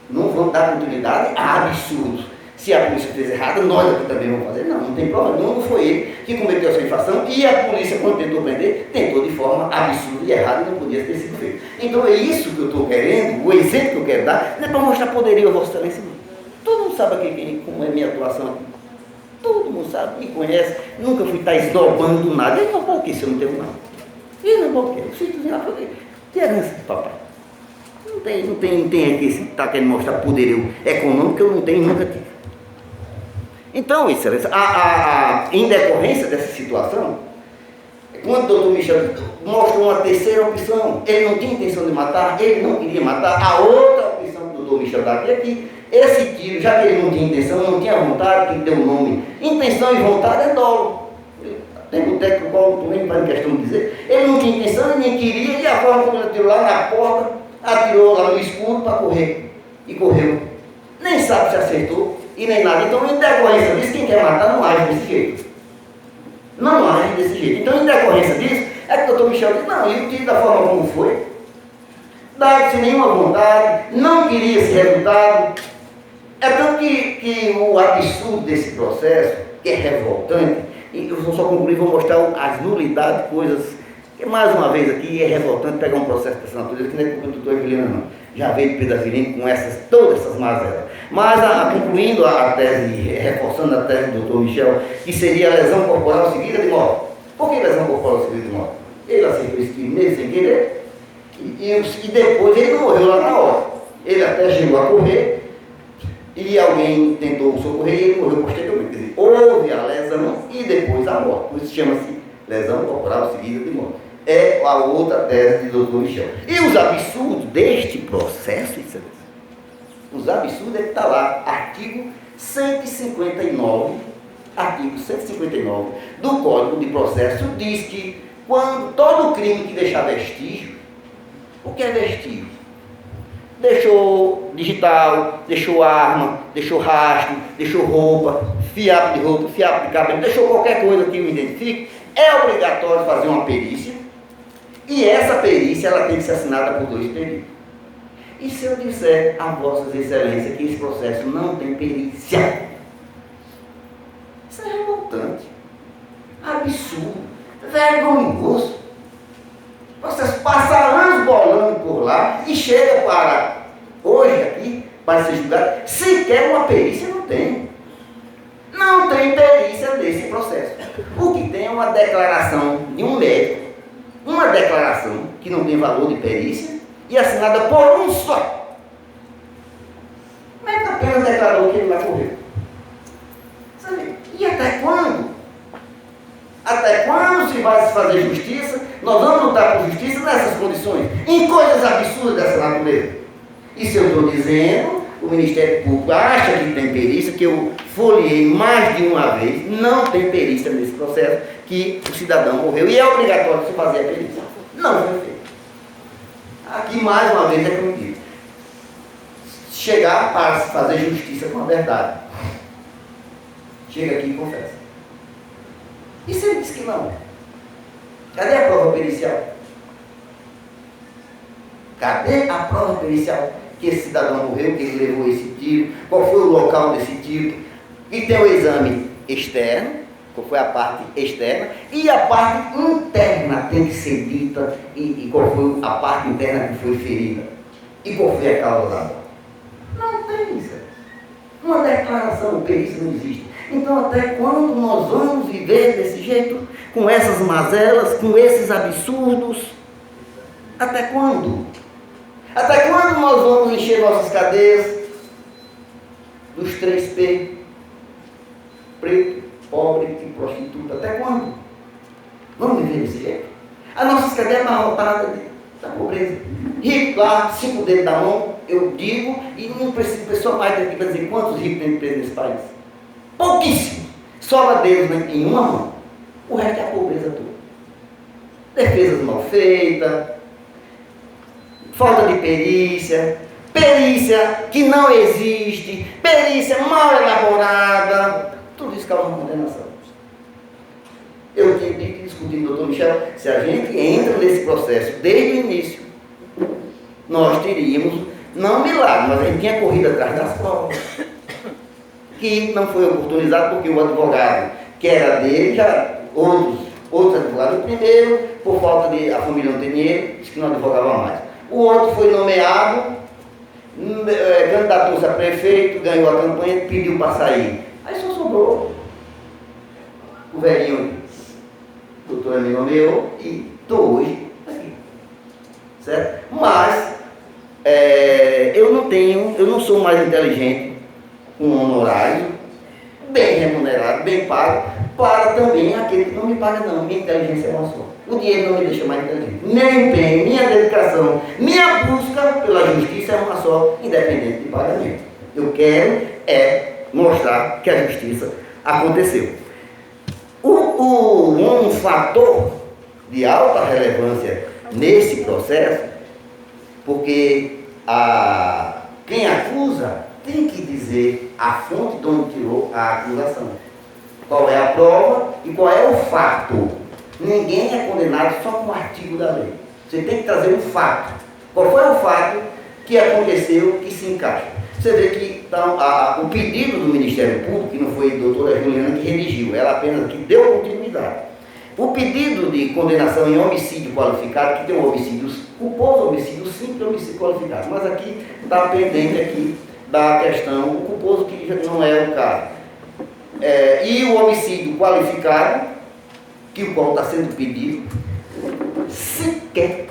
Não vão dar continuidade a absurdos. Se a polícia fez errado, nós aqui também vamos fazer. Não tem prova nenhuma, não foi ele que cometeu essa infração e a polícia, quando tentou prender, tentou de forma absurda e errada e não podia ter sido feito. Então é isso que eu estou querendo, o exemplo que eu quero dar, não é para mostrar poderio a Vossa Excelência. Todo mundo sabe aqui como é minha atuação aqui. Todo mundo sabe, me conhece, nunca fui estar esdobando do nada. Ele não pode o que se eu não tenho nada? Ele não pode o quê? O filho lá foi de herança de papai. Não tem aqui se está querendo mostrar poderio econômico que eu não tenho, nunca tive. Então, Excelência, em decorrência dessa situação, quando o doutor Michel mostrou uma terceira opção, ele não tinha intenção de matar, ele não queria matar, a outra opção que o doutor Michel dá aqui é que esse tiro, já que ele não tinha intenção, não tinha vontade, que deu o nome, intenção e vontade é dolo. Tem um técnico qual nem faz questão de dizer, ele não tinha intenção, ele nem queria, e a forma como ele atirou lá na porta, atirou lá no escuro para correr, e correu. Nem sabe se acertou, e nem nada. Então, em decorrência disso, quem quer matar não age desse jeito. Não age desse jeito. Então, em decorrência disso, é que o doutor Michel disse, não, e o tiro da forma como foi, dá sem nenhuma vontade, não queria esse resultado. É tanto que o absurdo desse processo, que é revoltante, e eu vou só concluir, vou mostrar as nulidades, coisas, que mais uma vez aqui é revoltante pegar um processo dessa natureza, que não é culpa do doutor Evelino, não. Já veio de Pedro Avelino com todas essas mazelas. Mas, concluindo a tese, reforçando a tese do doutor Michel, que seria a lesão corporal seguida de morte. Por que lesão corporal seguida de morte? Ele acertou esse tiro nele sem querer, e depois ele não morreu lá na hora. Ele até chegou a correr, e alguém tentou socorrer e ele morreu posteriormente. Quer dizer, houve a lesão e depois a morte. Por isso chama-se lesão corporal seguida de morte. É a outra tese de doutor Michel. E os absurdos deste processo, os absurdos é que está lá, artigo 159 do Código de Processo diz que quando todo crime que deixar vestígio, o que é vestígio? Deixou digital, deixou arma, deixou rastro, deixou roupa, fiapo de roupa, fiapo de cabelo, deixou qualquer coisa que o identifique, é obrigatório fazer uma perícia, e essa perícia ela tem que ser assinada por 2 peritos. E se eu disser a Vossas Excelências que esse processo não tem perícia? Isso é revoltante, absurdo, vergonhoso. Vocês passam anos bolando por lá e chega para, hoje aqui, para ser julgado, sequer uma perícia não tem. Não tem perícia nesse processo. O que tem é uma declaração de um médico, uma declaração que não tem valor de perícia e assinada por um só. Como é que apenas declarou que ele vai morrer? Sabe? E até quando? Até quando se vai se fazer justiça? Nós vamos lutar por justiça nessas condições, em coisas absurdas dessa natureza. E se eu estou dizendo, o Ministério Público acha que tem perícia, que eu folhei mais de uma vez, não tem perícia nesse processo, que o cidadão morreu e é obrigatório se fazer a perícia. Não foi feito. Aqui mais uma vez é como digo, chegar para se fazer justiça com a verdade. Chega aqui e confessa. E se ele diz que não? Cadê a prova pericial? Cadê a prova pericial que esse cidadão morreu, que ele levou esse tiro, qual foi o local desse tiro? E tem o exame externo, qual foi a parte externa, e a parte interna tem que ser dita, e qual foi a parte interna que foi ferida, e qual foi a causa da morte. Não tem isso. Uma declaração, perícia não existe. Então, até quando nós vamos viver desse jeito, com essas mazelas, com esses absurdos? Até quando? Até quando nós vamos encher nossas cadeias dos 3P? Preto, pobre e prostituta. Até quando? Vamos viver desse jeito? As nossas cadeias amarrotadas da pobreza. Rico lá, 5 dedos da mão, eu digo, e não preciso pessoa mais daqui para dizer quantos ricos tem preso nesse país. Pouquíssimo. Sobra deles em uma mão. O resto é a pobreza toda. Defesas mal feitas, falta de perícia, perícia que não existe, perícia mal elaborada, tudo isso causa uma condenação. Eu tive que discutir com o doutor Michel, se a gente entra nesse processo desde o início, nós teríamos, não milagre, mas a gente tinha corrido atrás das provas, que não foi oportunizado porque o advogado, que era dele, já outros advogados, o primeiro, por falta de a família não ter dinheiro, disse que não advogava mais. O outro foi nomeado, candidatou-se a prefeito, ganhou a campanha, pediu para sair. Aí só sobrou o velhinho, o doutor me nomeou e estou hoje aqui. Certo? Mas eu não sou mais inteligente, um honorário, bem remunerado, bem pago, para também aquele que não me paga não. Minha inteligência é uma só. O dinheiro não me deixa mais inteligente. Meu empenho, minha dedicação, minha busca pela justiça é uma só, independente de pagamento. Eu quero mostrar que a justiça aconteceu. Um fator de alta relevância nesse processo, porque quem acusa tem que dizer a fonte de onde tirou a acusação. Qual é a prova e qual é o fato. Ninguém é condenado só com o artigo da lei. Você tem que trazer um fato. Qual foi o fato que aconteceu que se encaixa? Você vê que então, o pedido do Ministério Público, que não foi a doutora Juliana que redigiu, ela apenas que deu continuidade. O pedido de condenação em homicídio qualificado, que tem um homicídio culposo, homicídio simples e homicídio qualificado. Mas aqui está pendente aqui da questão, o culposo que já não é o caso. E o homicídio qualificado, que o qual está sendo pedido, sequer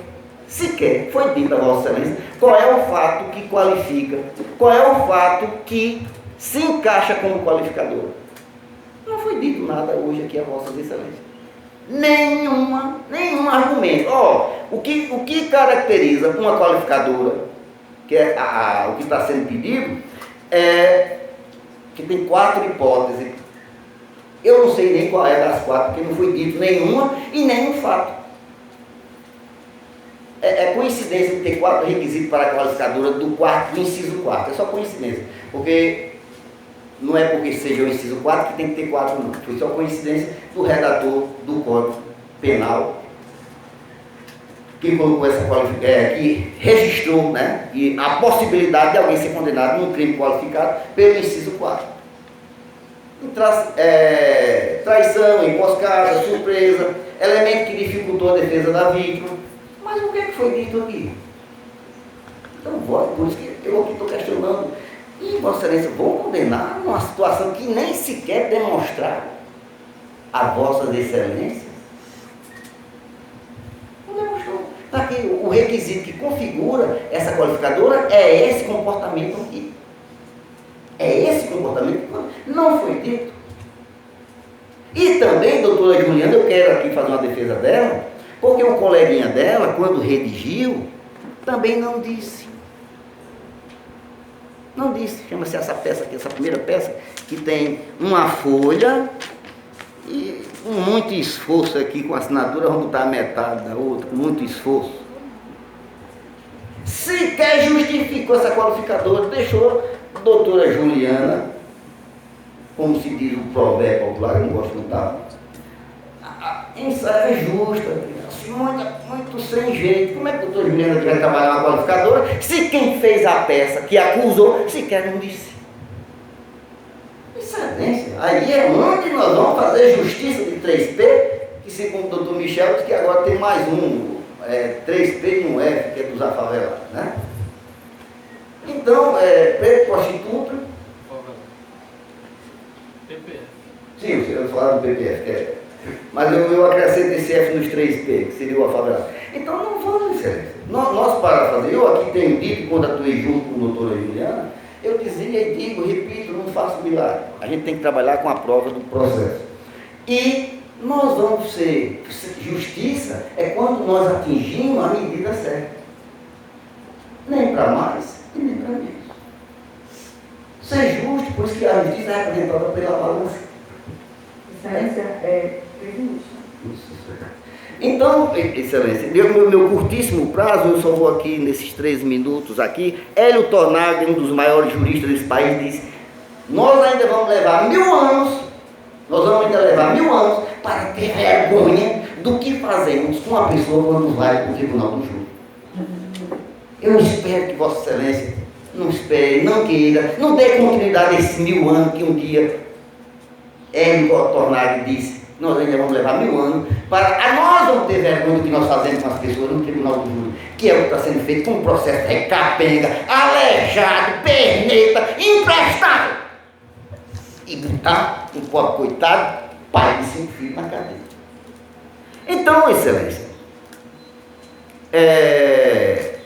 foi dito a Vossa Excelência qual é o fato que qualifica, qual é o fato que se encaixa como qualificador. Não foi dito nada hoje aqui a Vossa Excelência. Nenhum argumento. O que caracteriza uma qualificadora, que é o que está sendo pedido, que tem 4 hipóteses. Eu não sei nem qual é das 4, porque não foi dito nenhuma e nenhum fato. É coincidência de ter 4 requisitos para a qualificadora do inciso 4. É só coincidência. Porque não é porque seja o inciso 4 que tem que ter 4, não. Foi só coincidência do redator do Código Penal que colocou essa que registrou, né, e a possibilidade de alguém ser condenado num crime qualificado pelo inciso 4. Traição, emboscada, surpresa, elemento que dificultou a defesa da vítima. Mas o que é que foi dito aqui? Então, por isso que eu aqui estou questionando. E Vossa Excelência, vão condenar numa situação que nem sequer demonstrar a Vossas Excelências? Não demonstrou. Está aqui, o requisito que configura essa qualificadora é esse comportamento aqui. É esse comportamento que não foi dito. E também, doutora Juliana, eu quero aqui fazer uma defesa dela, porque o coleguinha dela, quando redigiu, também não disse. Não disse. Chama-se essa peça aqui, essa primeira peça, que tem uma folha e com muito esforço aqui, com a assinatura, vamos botar a metade da outra, com muito esforço. Sequer justificou essa qualificadora, deixou a doutora Juliana, como se diz o provérbio popular, eu não gosto de botar, ensaio justa, assim, muito sem jeito. Como é que a doutora Juliana vai trabalhar uma qualificadora se quem fez a peça, que acusou, sequer não disse? Excelência, aí é onde nós vamos fazer justiça de 3P, que segundo o doutor Michel, diz que agora tem mais 3P e um F, que é dos afavelados, né? Então, preto prostituta. PPF. Sim, eu falava do PPF, mas eu acrescento esse F nos 3P, que seria o afavelado. Então não vamos, excelência. Nós para fazer, eu aqui tenho dito, quando atuei junto com a doutora Juliana, eu dizia e digo, repito, não faço milagre. A gente tem que trabalhar com a prova do processo. E nós vamos ser, justiça é quando nós atingimos a medida certa. Nem para mais e nem para menos. Ser justo, por isso que a justiça é representada pela balança. Excelência, presidente. Então, excelência, meu curtíssimo prazo, eu só vou aqui nesses 3 minutos aqui. Hélio Tornado, um dos maiores juristas desse país, diz: nós ainda vamos levar 1000 anos Nós vamos ainda levar 1000 anos para ter vergonha do que fazemos com a pessoa quando vai para o Tribunal do Júri. Eu espero que Vossa Excelência não espere, não queira, não dê continuidade a esses 1000 anos que um dia Hélio Tornari disse. Nós ainda vamos levar 1000 anos para nós vamos ter vergonha do que nós fazemos com as pessoas no Tribunal do Júri, que é o que está sendo feito com um processo recapenga, aleijado, perneta, imprestável. E botar um pobre coitado, pai de 5 filhos na cadeia. Então, Excelência,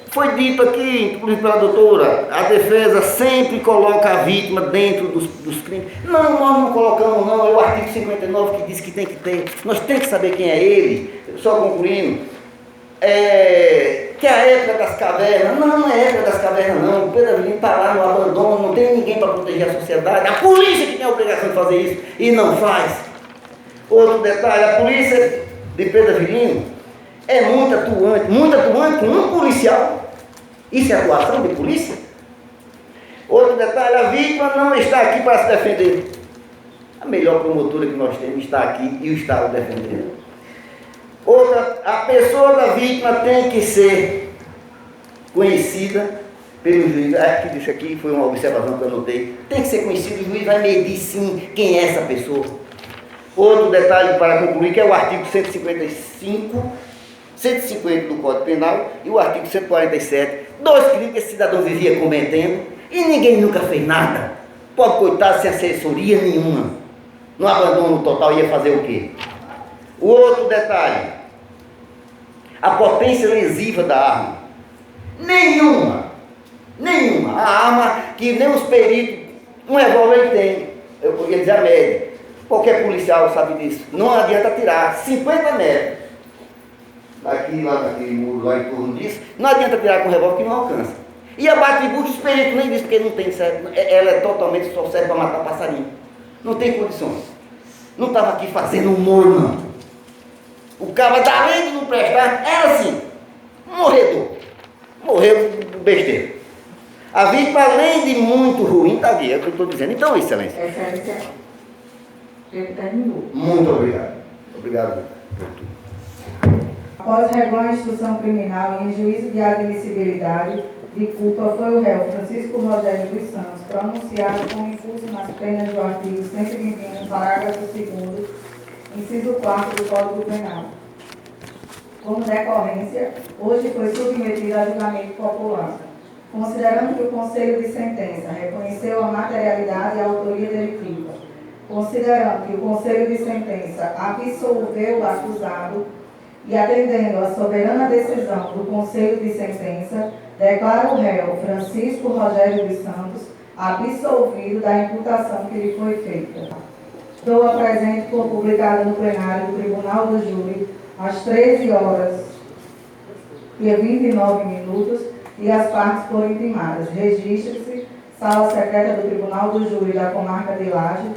foi dito aqui, inclusive pela doutora, a defesa sempre coloca a vítima dentro dos crimes. Não, nós não colocamos não, é o artigo 59 que diz que tem que ter, nós temos que saber quem é ele, só concluindo, que a época das cavernas, não é a época das cavernas não, o Pedro Avelino está lá no abandono, não tem ninguém para proteger a sociedade, a polícia que tem a obrigação de fazer isso e não faz. Outro detalhe, a polícia de Pedro Avelino é muito atuante com um policial. Isso é atuação de polícia? Outro detalhe, a vítima não está aqui para se defender. A melhor promotora que nós temos está aqui e o Estado defendendo. Outra, a pessoa da vítima tem que ser conhecida pelo juiz. Aqui, isso aqui foi uma observação que eu notei. Tem que ser conhecido, o juiz vai medir sim quem é essa pessoa. Outro detalhe para concluir, que é o artigo 150 do Código Penal e o artigo 147, 2 crimes que esse cidadão vivia cometendo e ninguém nunca fez nada. Pode coitado sem assessoria nenhuma. No abandono total ia fazer o quê? O outro detalhe, a potência lesiva da arma. Nenhuma. A arma que nem os peritos, um revólver ele tem, eu poderia dizer a média. Qualquer policial sabe disso. Não adianta tirar 50 metros. Daqui, lá naquele muro, lá em torno disso, não adianta tirar com revólver que não alcança. E a bate-bucha, os peritos nem diz porque não tem certo, ela é totalmente só serve para matar passarinho. Não tem condições. Não estava aqui fazendo humor, não. O cara, além de não prestar, era assim, morredor. Morreu besteira. A vítima, além de muito ruim, está aqui, é o que eu estou dizendo. Então, Excelência. Excelência, ele terminou. Muito obrigado. Obrigado por tudo. Após regular a instrução criminal e em juízo de admissibilidade de culpa, foi o réu Francisco Rogério dos Santos pronunciado com incurso nas penas do artigo 121, parágrafo 2º, inciso 4 do Código Penal. Como decorrência, hoje foi submetido a julgamento popular. Considerando que o Conselho de Sentença reconheceu a materialidade e a autoria delitiva, considerando que o Conselho de Sentença absolveu o acusado e atendendo à soberana decisão do Conselho de Sentença, declara o réu Francisco Rogério dos Santos absolvido da imputação que lhe foi feita. Dou a presente por publicada no plenário do Tribunal do Júri às 13 horas e 29 minutos e as partes foram intimadas. Registre-se, Sala Secreta do Tribunal do Júri da Comarca de Lages,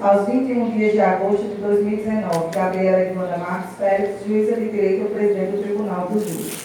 aos 21 dias de agosto de 2019. Gabriela Edmanda Marques Félix, juíza de direito, presidente do Tribunal do Júri.